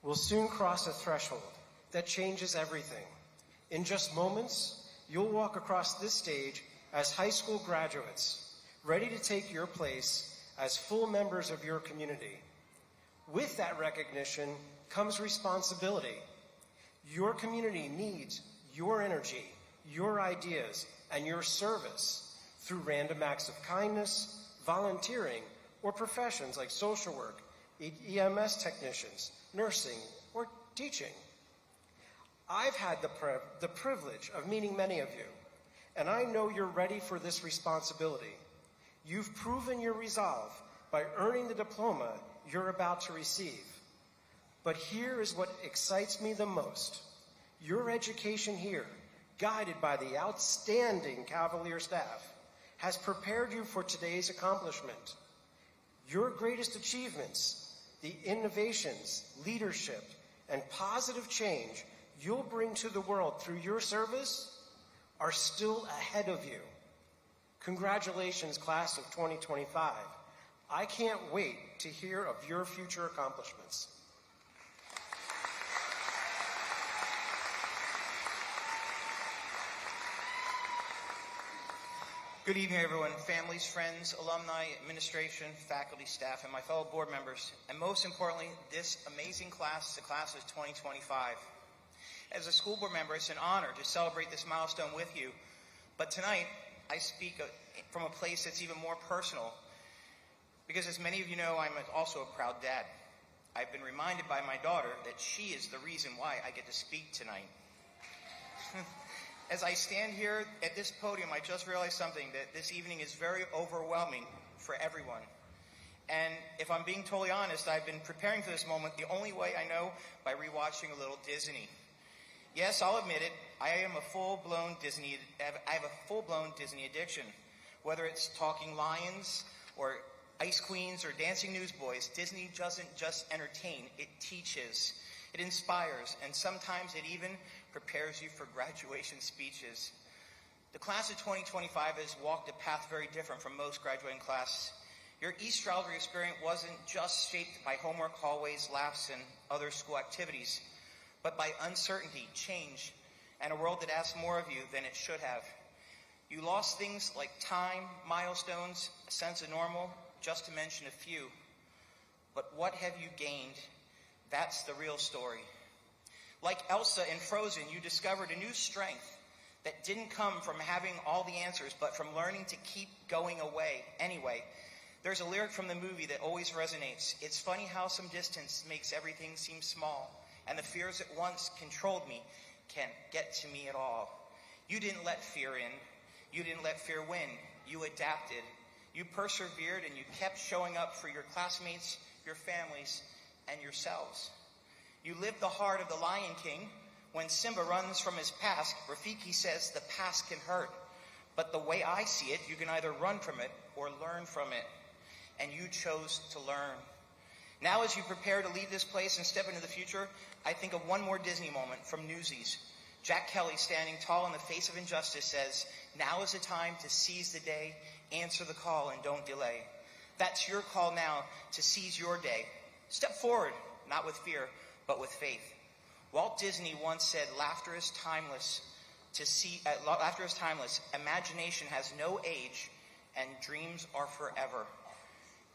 will soon cross a threshold that changes everything. In just moments, you'll walk across this stage as high school graduates, ready to take your place as full members of your community. With that recognition comes responsibility. Your community needs your energy, your ideas, and your service through random acts of kindness, volunteering, or professions like social work, EMS technicians, nursing, or teaching. I've had the privilege of meeting many of you, and I know you're ready for this responsibility. You've proven your resolve by earning the diploma you're about to receive. But here is what excites me the most. Your education here, guided by the outstanding Cavalier staff, has prepared you for today's accomplishment. Your greatest achievements, the innovations, leadership, and positive change you'll bring to the world through your service are still ahead of you. Congratulations, class of 2025. I can't wait to hear of your future accomplishments. Good evening, everyone, families, friends, alumni, administration, faculty, staff, and my fellow board members, and most importantly, this amazing class, the class of 2025. As a school board member, it's an honor to celebrate this milestone with you, but tonight, I speak from a place that's even more personal, because as many of you know, I'm also a proud dad. I've been reminded by my daughter that she is the reason why I get to speak tonight. As I stand here at this podium, I just realized something, that this evening is very overwhelming for everyone. And if I'm being totally honest, I've been preparing for this moment the only way I know, by rewatching a little Disney. Yes, I'll admit it, I have a full-blown Disney addiction. Whether it's Talking Lions, or Ice Queens, or Dancing Newsboys, Disney doesn't just entertain, it teaches. It inspires, and sometimes it even prepares you for graduation speeches. The class of 2025 has walked a path very different from most graduating classes. Your East Stroudsburg experience wasn't just shaped by homework, hallways, laughs, and other school activities, but by uncertainty, change, and a world that asks more of you than it should have. You lost things like time, milestones, a sense of normal, just to mention a few. But what have you gained? That's the real story. Like Elsa in Frozen, you discovered a new strength that didn't come from having all the answers, but from learning to keep going away anyway. There's a lyric from the movie that always resonates. It's funny how some distance makes everything seem small, and the fears that once controlled me can't get to me at all. You didn't let fear in. You didn't let fear win. You adapted. You persevered, and you kept showing up for your classmates, your families, and yourselves. You lived the heart of the Lion King. When Simba runs from his past, Rafiki says the past can hurt. But the way I see it, you can either run from it or learn from it. And you chose to learn. Now as you prepare to leave this place and step into the future, I think of one more Disney moment from Newsies. Jack Kelly, standing tall in the face of injustice, says, "Now is the time to seize the day, answer the call, and don't delay." That's your call now, to seize your day. Step forward, not with fear, but with faith. Walt Disney once said, laughter is timeless. Laughter is timeless. Imagination has no age, and dreams are forever.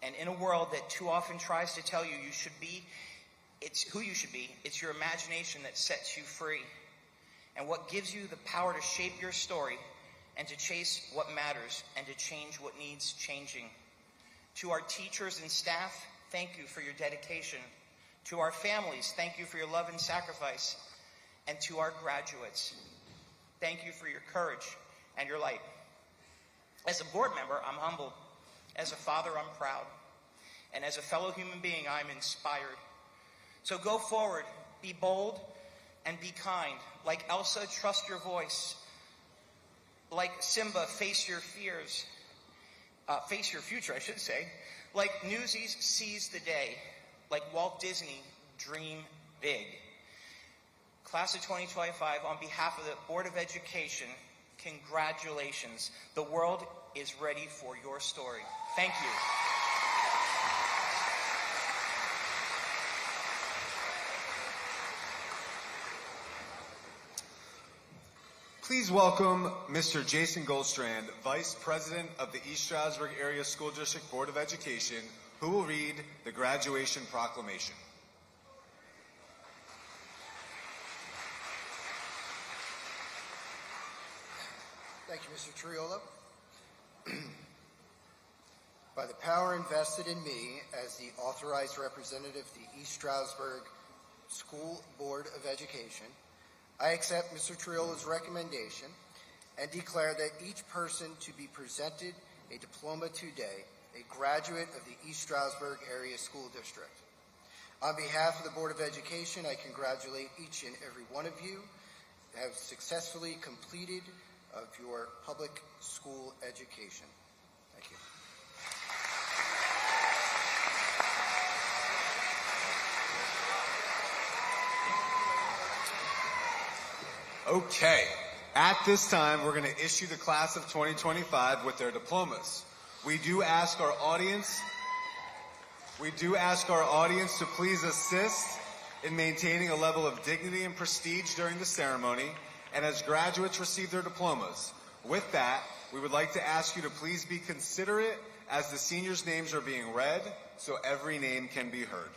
And in a world that too often tries to tell you it's who you should be, it's your imagination that sets you free. And what gives you the power to shape your story, and to chase what matters, and to change what needs changing. To our teachers and staff, thank you for your dedication. To our families, thank you for your love and sacrifice. And to our graduates, thank you for your courage and your light. As a board member, I'm humbled. As a father, I'm proud. And as a fellow human being, I'm inspired. So go forward, be bold, and be kind. Like Elsa, trust your voice. Like Simba, face your fears. Face your future, I should say. Like Newsies, seize the day. Like Walt Disney, dream big. Class of 2025, on behalf of the Board of Education, congratulations. The world is ready for your story. Thank you. Please welcome Mr. Jason Goldstrand, Vice President of the East Stroudsburg Area School District Board of Education, who will read the graduation proclamation. Thank you, Mr. Triolo. By the power invested in me as the authorized representative of the East Stroudsburg School Board of Education, I accept Mr. Triolo's recommendation and declare that each person to be presented a diploma today, a graduate of the East Stroudsburg Area School District. On behalf of the Board of Education, I congratulate each and every one of you who have successfully completed of your public school education. Thank you. Okay, at this time, we're going to issue the class of 2025 with their diplomas. We do ask our audience to please assist in maintaining a level of dignity and prestige during the ceremony, and as graduates receive their diplomas. With that, we would like to ask you to please be considerate as the seniors' names are being read, so every name can be heard.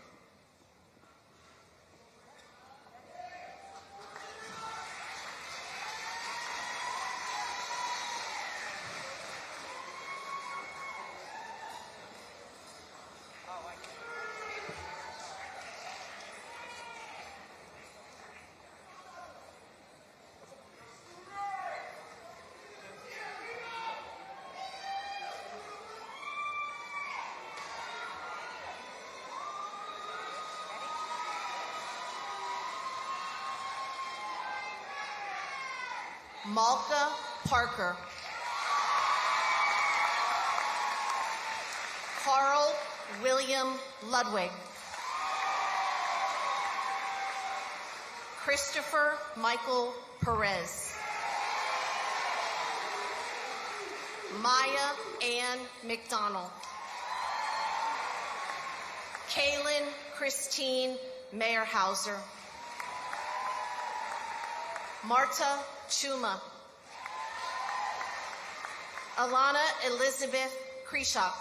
Malka Parker. Carl William Ludwig. Christopher Michael Perez. Maya Ann McDonald. Kaylin Christine Meyerhauser. Marta Chuma. Alana Elizabeth Krishak.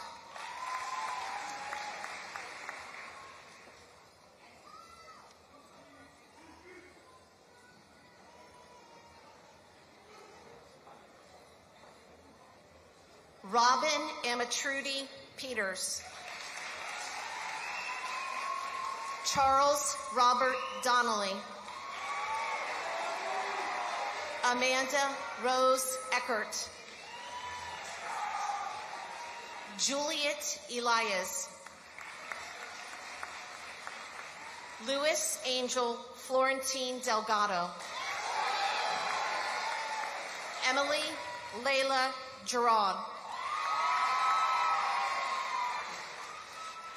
Robin Amatrudy Peters. Charles Robert Donnelly. Amanda Rose Eckert. Juliet Elias. Louis Angel Florentine Delgado. Emily Layla Gerard.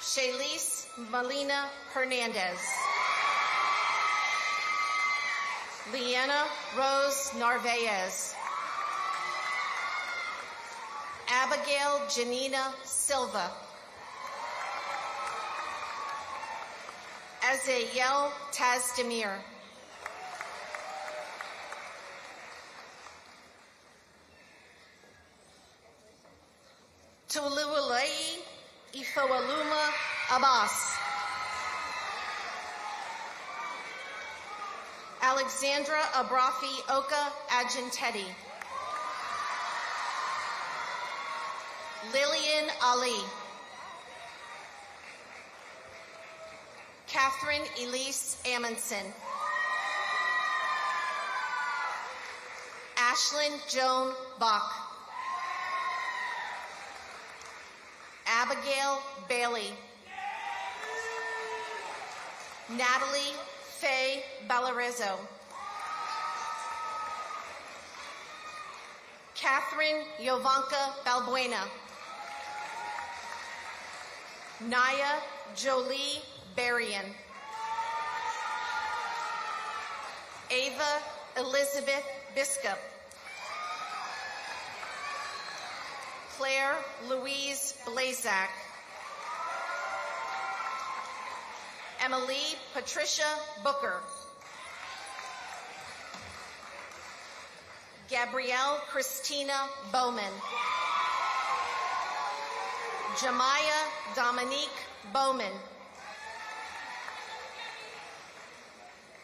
Shaylise Melina Hernandez. Leanna Rose Narvaez. Abigail Janina Silva. Azayel Tazdemir. Tulualei Ifowaluma Abbas. Alexandra Abrafi Oka Agentetti. Lillian Ali. Catherine Elise Amundsen. Ashlyn Joan Bach. Abigail Bailey. Natalie Faye Ballarizzo. Catherine Yovanka Balbuena. Naya Jolie Berrien. Ava Elizabeth Biscup. Claire Louise Blazak. Emily Patricia Booker. Gabrielle Christina Bowman. Jamaya Dominique Bowman.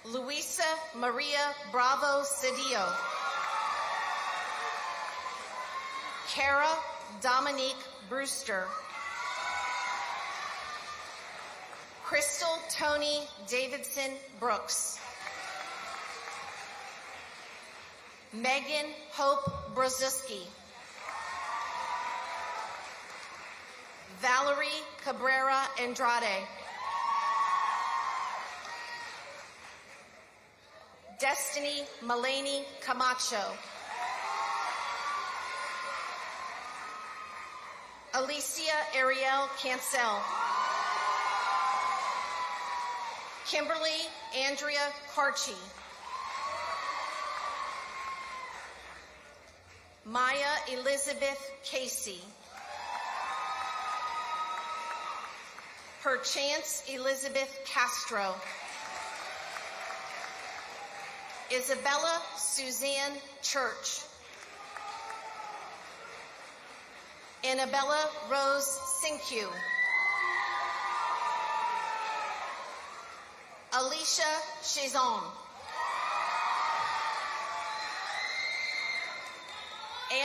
Luisa Maria Bravo Cedillo. Kara Dominique Brewster. Crystal Tony Davidson Brooks. Megan Hope Brozuski. Valerie Cabrera Andrade. Destiny Mulaney Camacho. Alicia Ariel Cancel. Kimberly Andrea Carchi. Maya Elizabeth Casey. Perchance Elizabeth Castro. Isabella Suzanne Church. Annabella Rose Sinkyu. Alicia Chazon.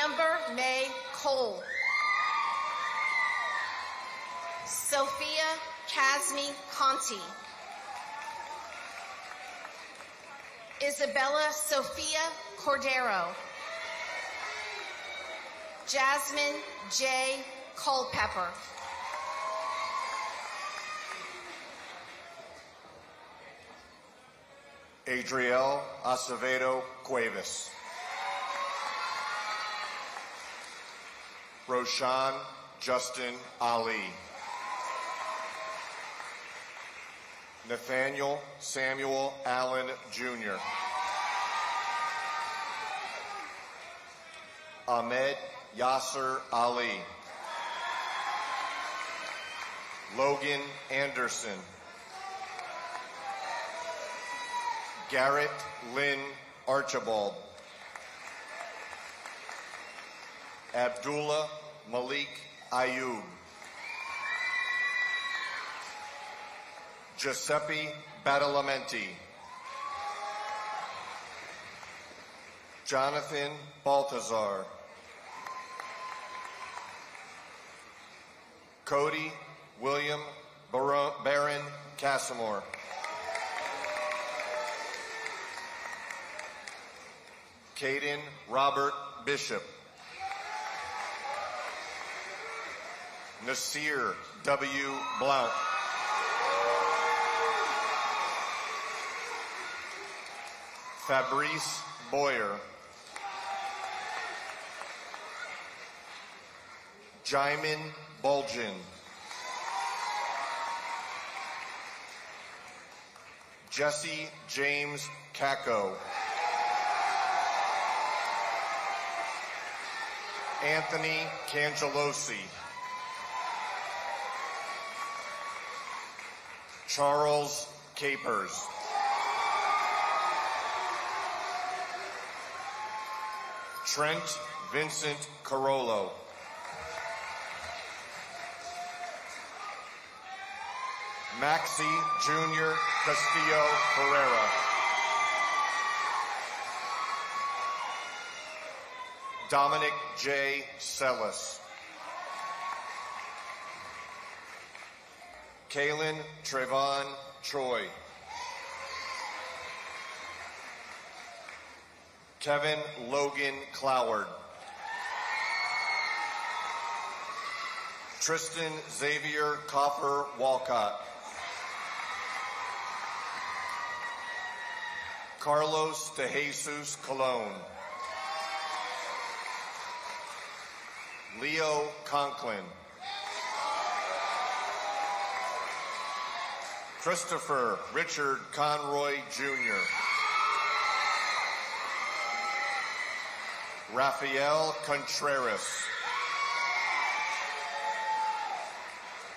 Amber May Cole. Sophia Casmi Conti. Isabella Sophia Cordero. Jasmine J. Culpepper. Adriel Acevedo Cuevas. Roshan Justin Ali. Nathaniel Samuel Allen Jr. Ahmed Yasser Ali. Logan Anderson. Garrett Lynn Archibald. Abdullah Malik Ayub. Giuseppe Badalamenti. Jonathan Baltazar. Cody William Barron Casimore. Caden Robert Bishop. Nasir W. Blount. Fabrice Boyer. Jaimin Bulgin. Jesse James Kako. Anthony Cangelosi. Charles Capers. Trent Vincent Carollo. Maxi Jr. Castillo Ferreira. Dominic J. Sellis. Kaylin Trevon Troy. Kevin Logan Cloward. Tristan Xavier Coffer Walcott. Carlos De Jesus Colon. Leo Conklin. Christopher Richard Conroy Jr. Rafael Contreras.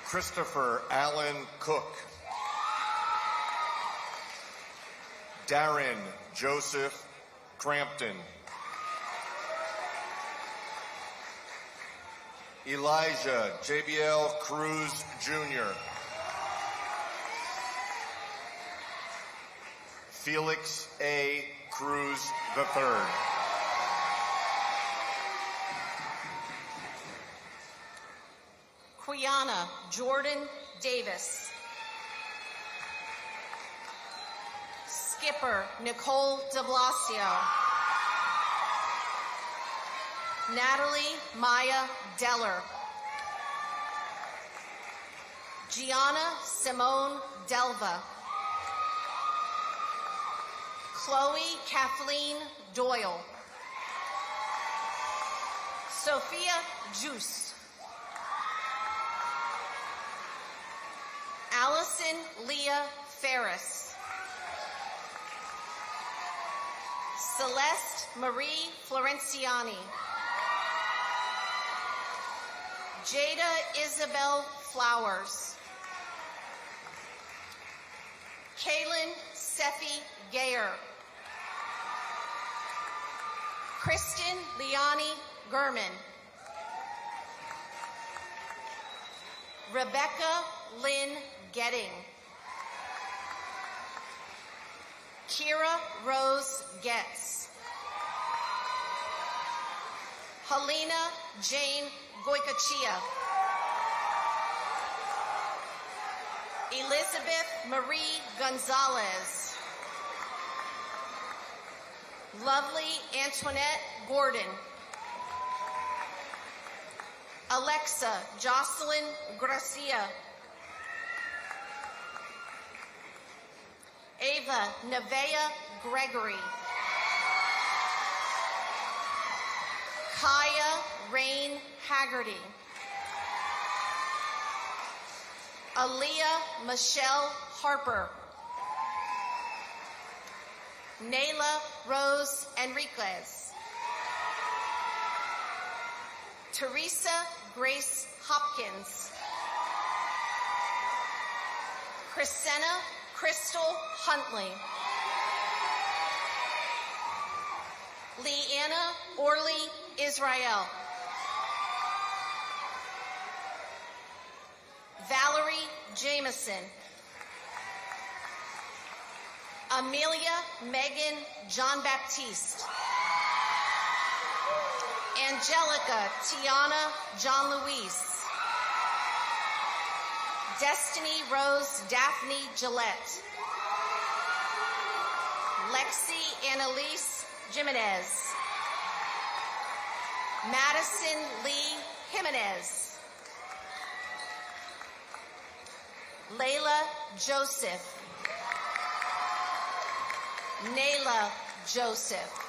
Christopher Allen Cook. Darren Joseph Crampton. Elijah JBL Cruz Jr. Felix A. Cruz III. Quiana Jordan Davis. Skipper Nicole de Blasio. Natalie Maya Deller. Gianna Simone Delva. Chloe Kathleen Doyle. Sophia Juice. Allison Leah Ferris. Celeste Marie Florenciani. Jada Isabel Flowers. Kaylin Sefi Gayer. Kristen Liani Gurman. Rebecca Lynn Getting. Kira Rose Getz. Helena Jane Goycochea. Elizabeth Marie Gonzalez. Lovely Antoinette Gordon. Alexa Jocelyn Gracia. Ava Nevea Gregory. Kaya Rain Haggerty. Aaliyah Michelle Harper. Nayla Rose Enriquez. Teresa Grace Hopkins. Chrisena Crystal Huntley. Leanna Orly Israel. Valerie Jameson. Amelia Megan John Baptiste. Angelica Tiana John Luis. Destiny Rose Daphne Gillette. Lexi Annalise Jimenez. Madison Lee Jimenez. Layla Joseph. Nayla Joseph.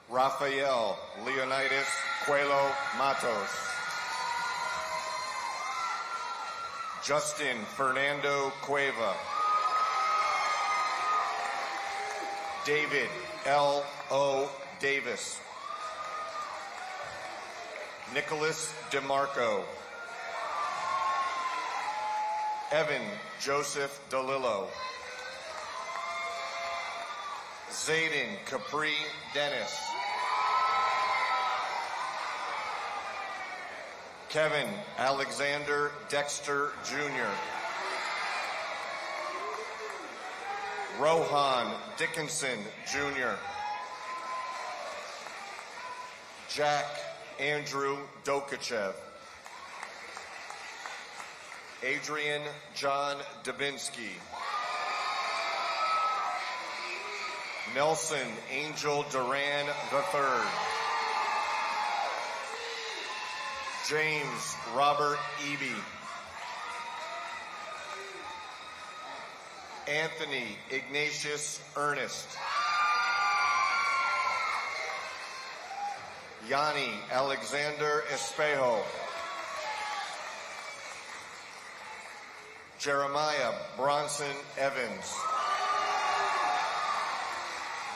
Rafael Leonidas Coelho Matos. Justin Fernando Cueva. David L. O. Davis. Nicholas DeMarco. Evan Joseph DeLillo. Zayden Capri Dennis. Kevin Alexander Dexter Jr. Rohan Dickinson Jr. Jack Andrew Dokachev. Adrian John Dubinsky. Nelson Angel Duran III. James Robert Eby. Anthony Ignatius Ernest. Yanni Alexander Espejo. Jeremiah Bronson Evans.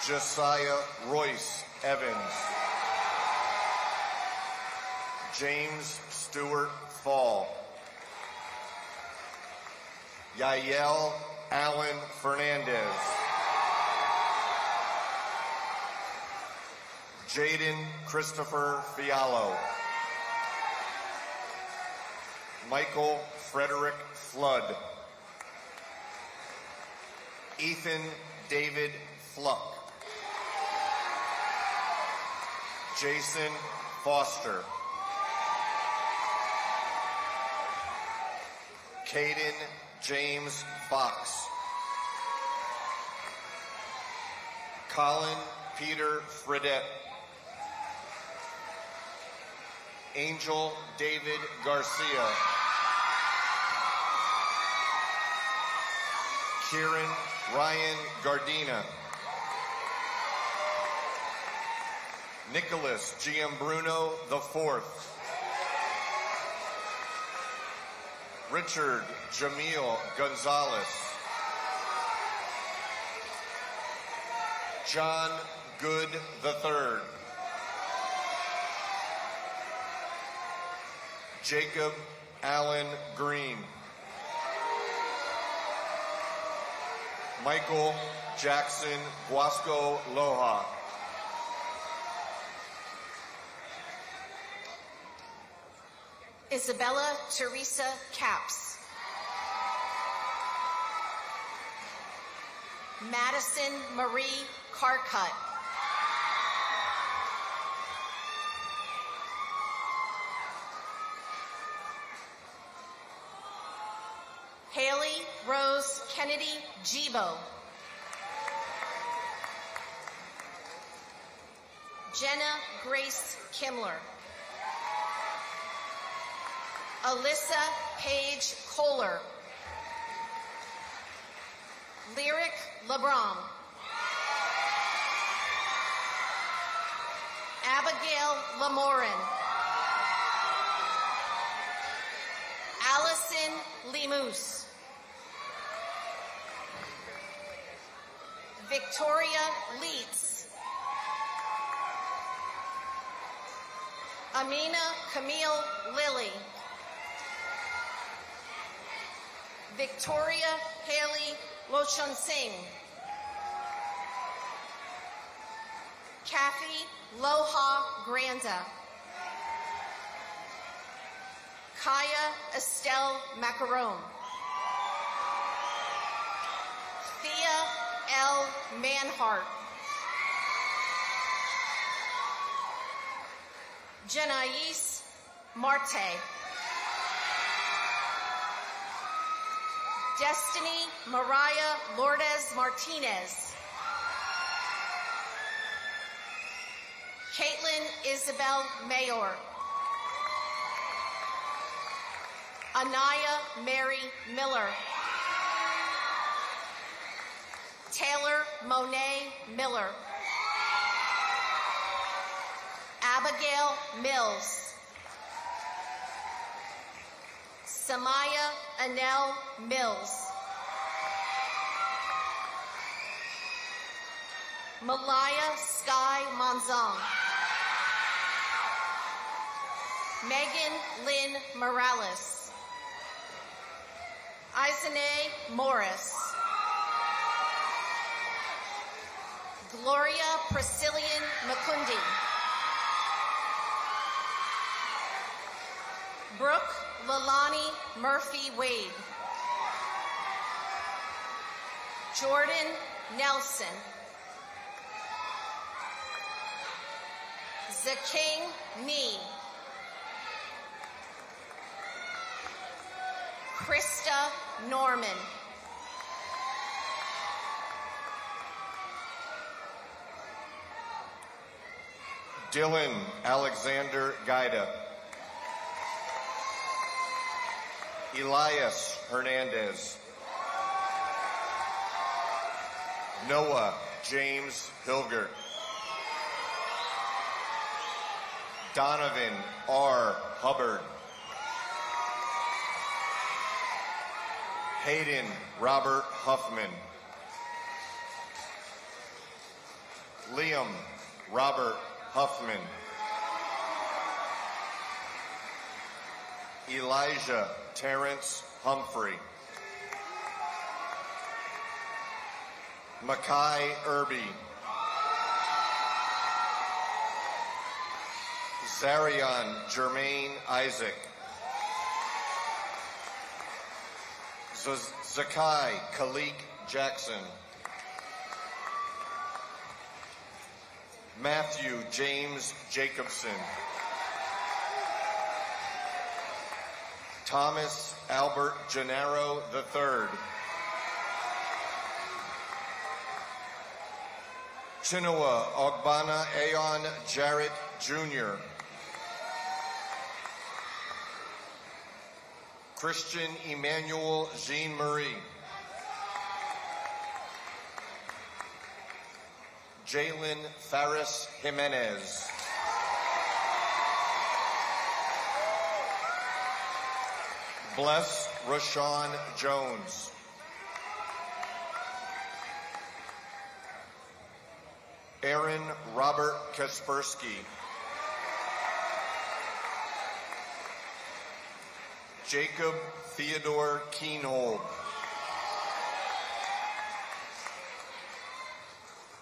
Josiah Royce Evans. James Stewart Fall. Yael Allen Fernandez. Jaden Christopher Fialo. Michael Frederick Flood. Ethan David Fluck. Jason Foster. Caden James Fox. Colin Peter Fredette. Angel David Garcia. Kieran Ryan Gardina. Nicholas Giambruno IV. Richard Jamil Gonzalez. John Good III. Jacob Allen Green. Michael Jackson Guasco Loja. Isabella Teresa Capps. Madison Marie Carcut. Haley Rose Kennedy Gibo. Jenna Grace Kimler. Alyssa Paige Kohler. Lyric LeBron. Abigail Lamorin. Allison Lemus. Victoria Leitz. Amina Camille Lilly. Victoria Haley Lochun Singh. Kathy Loha Granda. Kaya Estelle Macaron. Thea L. Manhart. Jenais Marte. Destiny Mariah Lourdes Martinez. Caitlin Isabel Mayor. Anaya Mary Miller. Taylor Monet Miller. Abigail Mills. Samaya Anel Mills. Malaya Sky Monzong. Megan Lynn Morales. Isane Morris. Gloria Priscillian Makundi. Brooke Lalani Murphy Wade. Jordan Nelson. Zaking Nee. Krista Norman. Dylan Alexander Gaida. Elias Hernandez. Noah James Hilgert. Donovan R. Hubbard. Hayden Robert Huffman. Liam Robert Huffman. Elijah Terrence Humphrey. Makai Irby. Zarian Jermaine Isaac. Zakai Khalik Jackson. Matthew James Jacobson. Thomas Albert Gennaro III. Chinua Ogbana Ayon Jarrett Jr. Christian Emmanuel Jean-Marie. Jalen Faris Jimenez. Bless Rashawn Jones. Aaron Robert Kaspersky. Jacob Theodore Keenhold.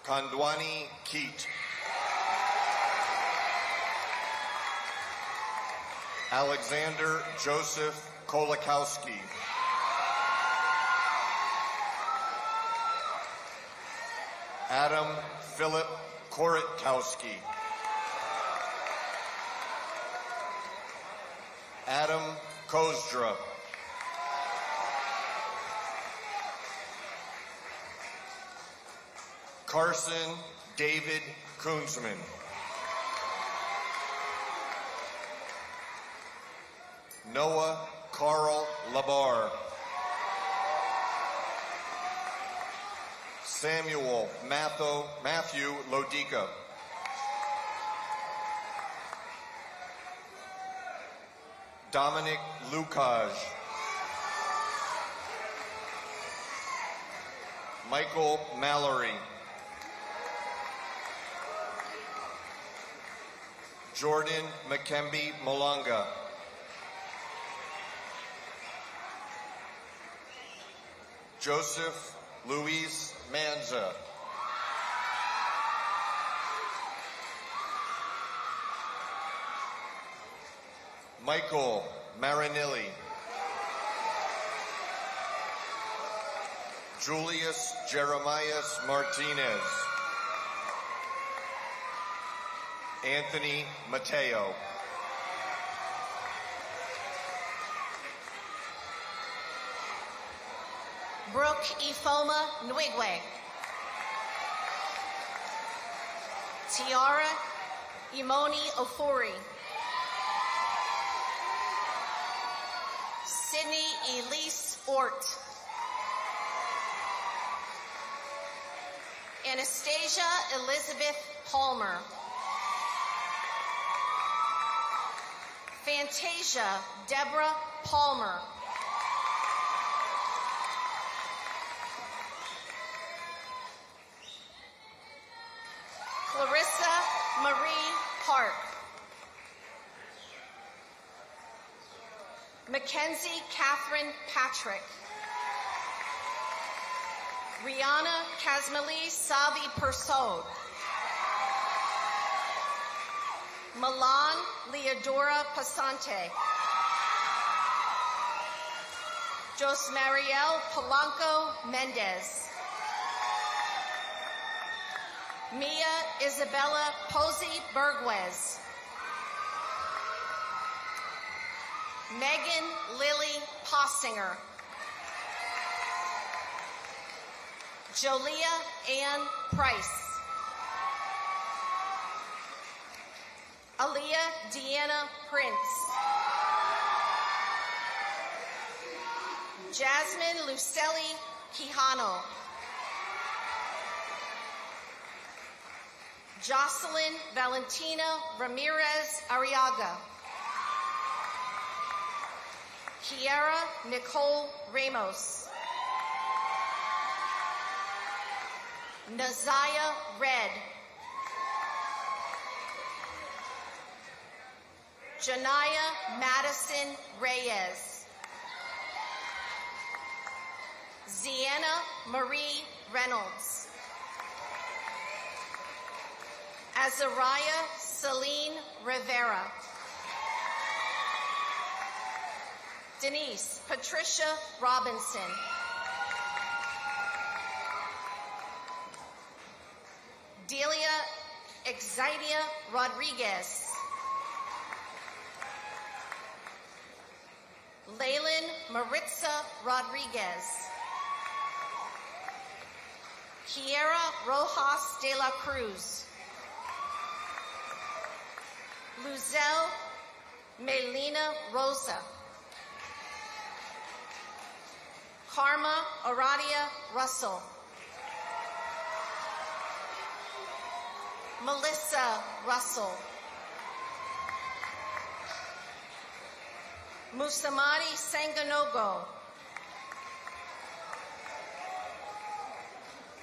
Kandwani Keat. Alexander Joseph Kolakowski. Adam Philip Koritkowski. Adam Kozdra. Carson David Kunzman. Noah Carl Labar. Samuel Matthew Lodica. Dominic Lucaj. Michael Mallory. Jordan McKemby Malanga. Joseph Luis Manza. Michael Marinilli. Julius Jeremias Martinez. Anthony Mateo. Brooke Ifoma Nwigwe. Tiara Imoni Ofori. Sydney Elise Ort. Anastasia Elizabeth Palmer. Fantasia Deborah Palmer. Clarissa Marie Park. Mackenzie Catherine Patrick. Rihanna Kazmali Savi Persaud. Milan Leodora Pasante. Josmariel Polanco Mendez. Mia Isabella Posey Berguez. Megan Lily Possinger. Jolia Ann Price. Aaliyah Deanna Prince. Jasmine Lucelli Quijano. Jocelyn Valentina Ramirez Arriaga. Kiara Nicole Ramos. Nazaya Red. Janaya Madison Reyes. Ziana Marie Reynolds. Azariah Celine Rivera. Denise Patricia Robinson. Delia Exidia Rodriguez. Leyland Maritza Rodriguez. Kiera Rojas de la Cruz. Luzelle Melina Rosa. Karma Aradia Russell. Melissa Russell. Musamadi Sanganogo.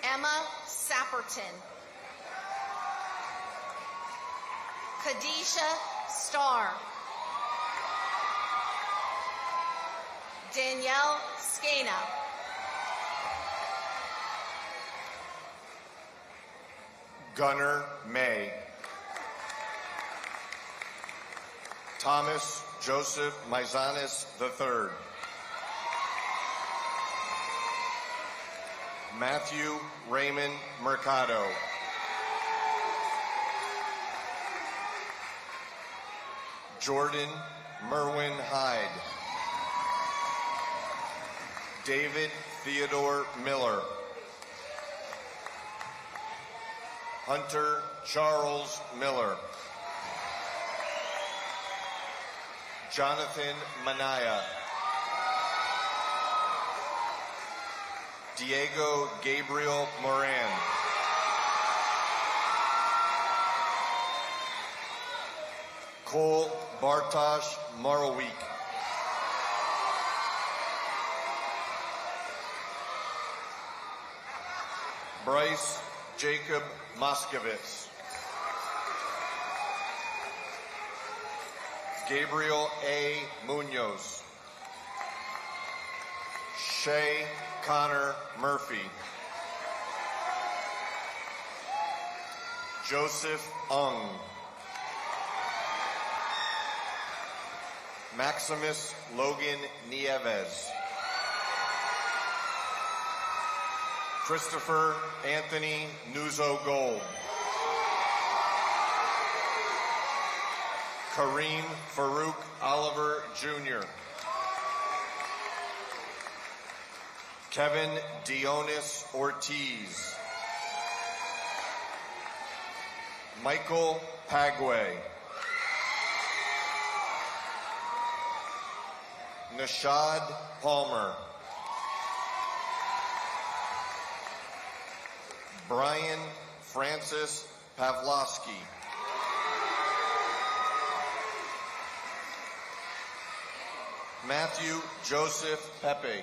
Emma Sapperton. Khadijah Starr. Danielle Skena. Gunnar May. Thomas Joseph Maizanis III. Matthew Raymond Mercado. Jordan Merwin Hyde. David Theodore Miller. Hunter Charles Miller. Jonathan Manaya. Diego Gabriel Moran. Cole Bartosz Marowik. Bryce Jacob Moskowitz. Gabriel A. Munoz. Shay Connor Murphy. Joseph Ung. Maximus Logan Nieves. Christopher Anthony Nuzo Gold. Kareem Farouk Oliver Jr. Kevin Dionis Ortiz. Michael Pagway. Nishad Palmer. Brian Francis Pavlovsky. Matthew Joseph Pepe.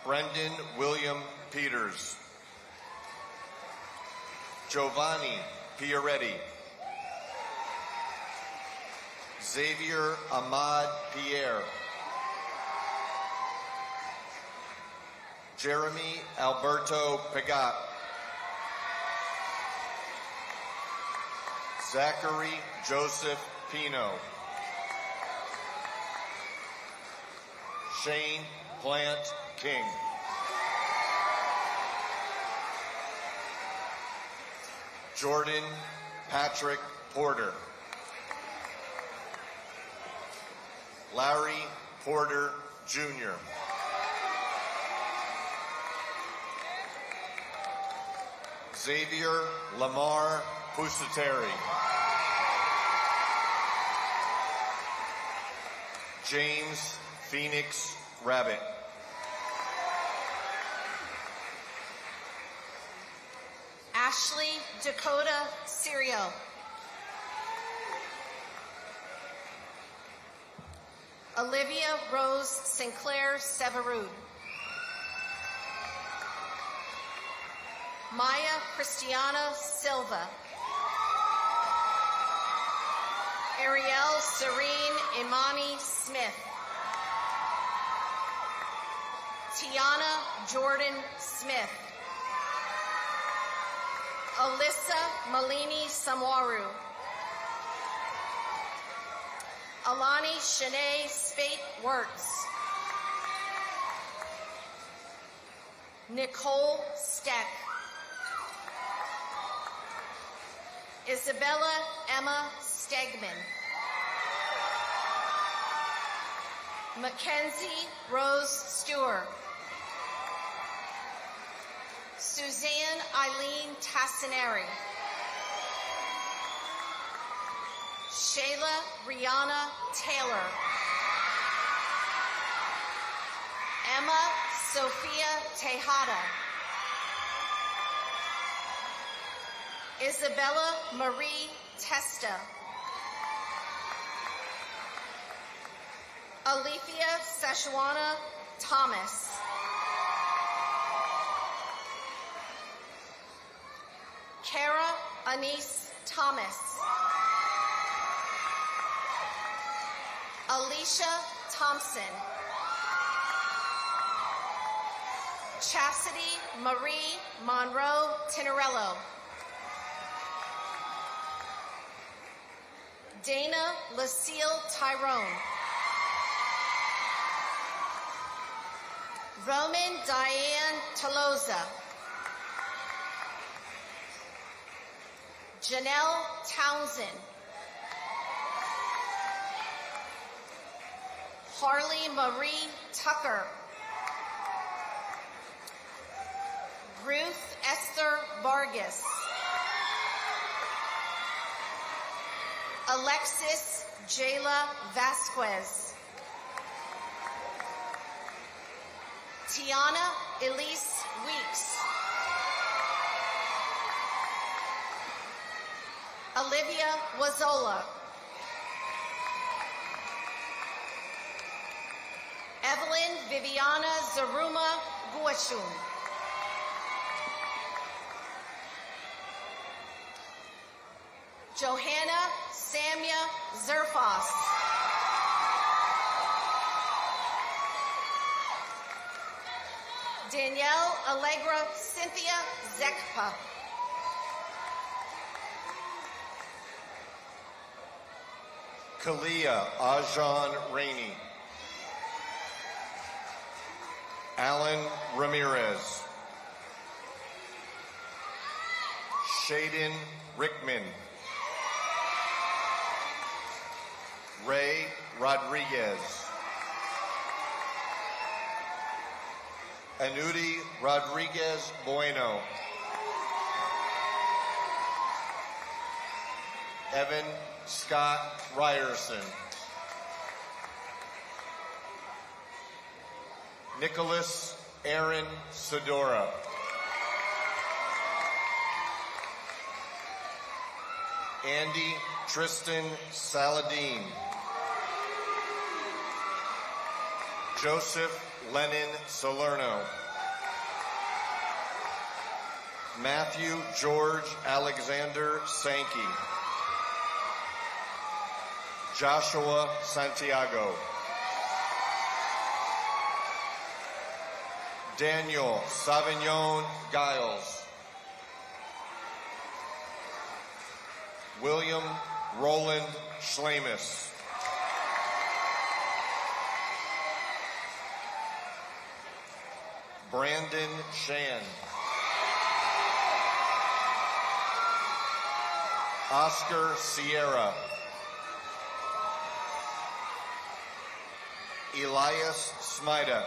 Brendan William Peters. Giovanni Pieretti. Xavier Ahmad Pierre. Jeremy Alberto Pagat. Zachary Joseph Pino. Shane Plant King. Jordan Patrick Porter. Larry Porter Jr. Xavier Lamar Pusateri. James Phoenix Rabbit. Ashley Dakota Sirio. Olivia Rose Sinclair Severud. Maya Christiana Silva. Ariel Serene Imani Smith. Tiana Jordan Smith. Alyssa Malini Samwaru. Alani Shanae Spate Wertz. Nicole Steck. Isabella Emma Stegman. Mackenzie Rose Stewart. Suzanne Eileen Tassinari. Shayla Rihanna Taylor. Emma Sophia Tejada. Isabella Marie Testa. Alethea Seshuana Thomas. Kara Anise Thomas. Alicia Thompson. Chastity Marie Monroe Tinarello. Dana Lucille Tyrone. Roman Diane Toloza. Janelle Townsend. Harley Marie Tucker. Ruth Esther Vargas. Alexis Jayla Vasquez. Tiana Elise Weeks. Olivia Wazola. Evelyn Viviana Zaruma Guashun. Johanna Samya Zerfas. Danielle Allegra Cynthia Zekpa. Kalia Ajan Rainey. Alan Ramirez. Shaden Rickman. Ray Rodriguez. Anudi Rodriguez Bueno. Evan Scott Ryerson. Nicholas Aaron Sedora. Andy Tristan Saladin. Joseph Lennon Salerno. Matthew George Alexander Sankey. Joshua Santiago. Daniel Savignon Giles. William Roland Schlemus. Brandon Shan. Oscar Sierra. Elias Smida.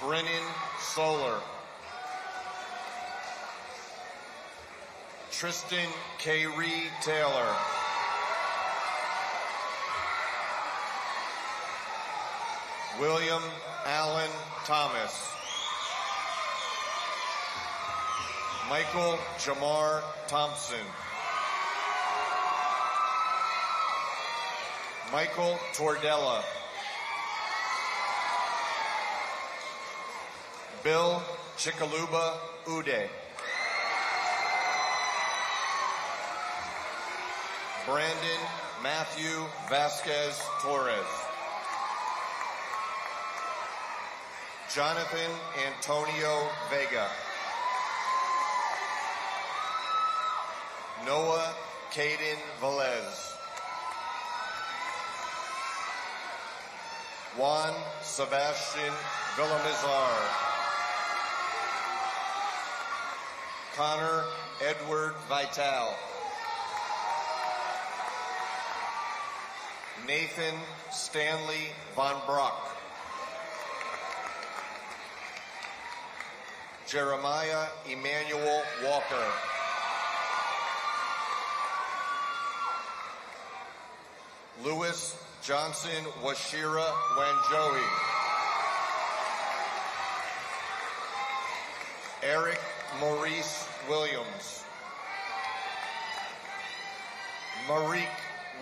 Brennan Solar. Tristan K. Reed Taylor. William Allen Thomas. Michael Jamar Thompson. Michael Tordella. Bill Chikaluba Ude. Brandon Matthew Vasquez Torres. Jonathan Antonio Vega. Noah Caden Velez. Juan Sebastian Villamizar. Connor Edward Vital. Nathan Stanley Von Brock. Jeremiah Emmanuel Walker. Louis Johnson Washira Wanjoey. Eric Maurice Williams. Marique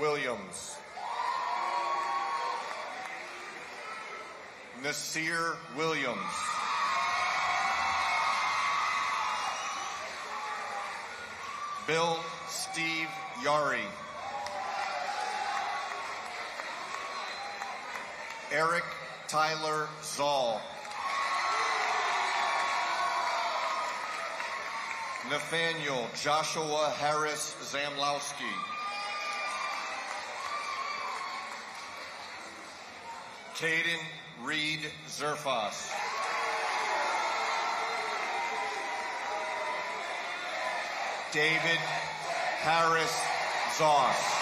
Williams. Nasir Williams. Bill Steve Yari. Eric Tyler Zoll. Nathaniel Joshua Harris Zamlowski. Caden Reed Zerfas. David Harris Zoss.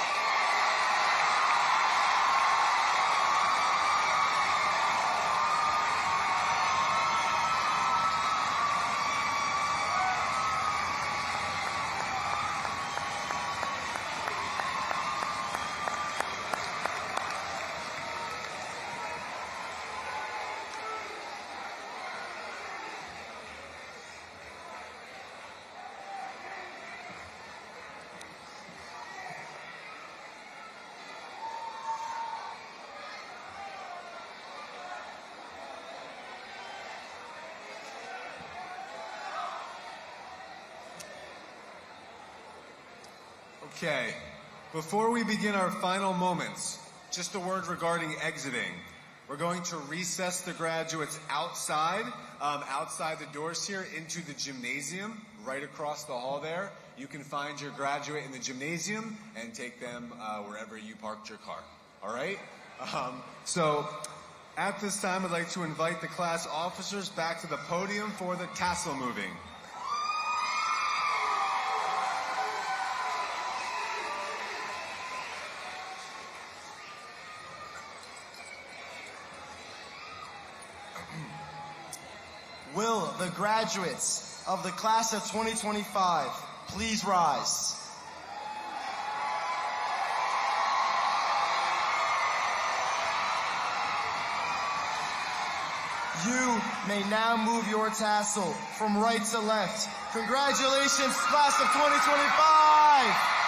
Okay, before we begin our final moments, just a word regarding exiting. We're going to recess the graduates outside, outside the doors here into the gymnasium, right across the hall there. You can find your graduate in the gymnasium and take them wherever you parked your car, all right? So at this time, I'd like to invite the class officers back to the podium for the tassel moving. Will the graduates of the class of 2025 please rise? You may now move your tassel from right to left. Congratulations, class of 2025!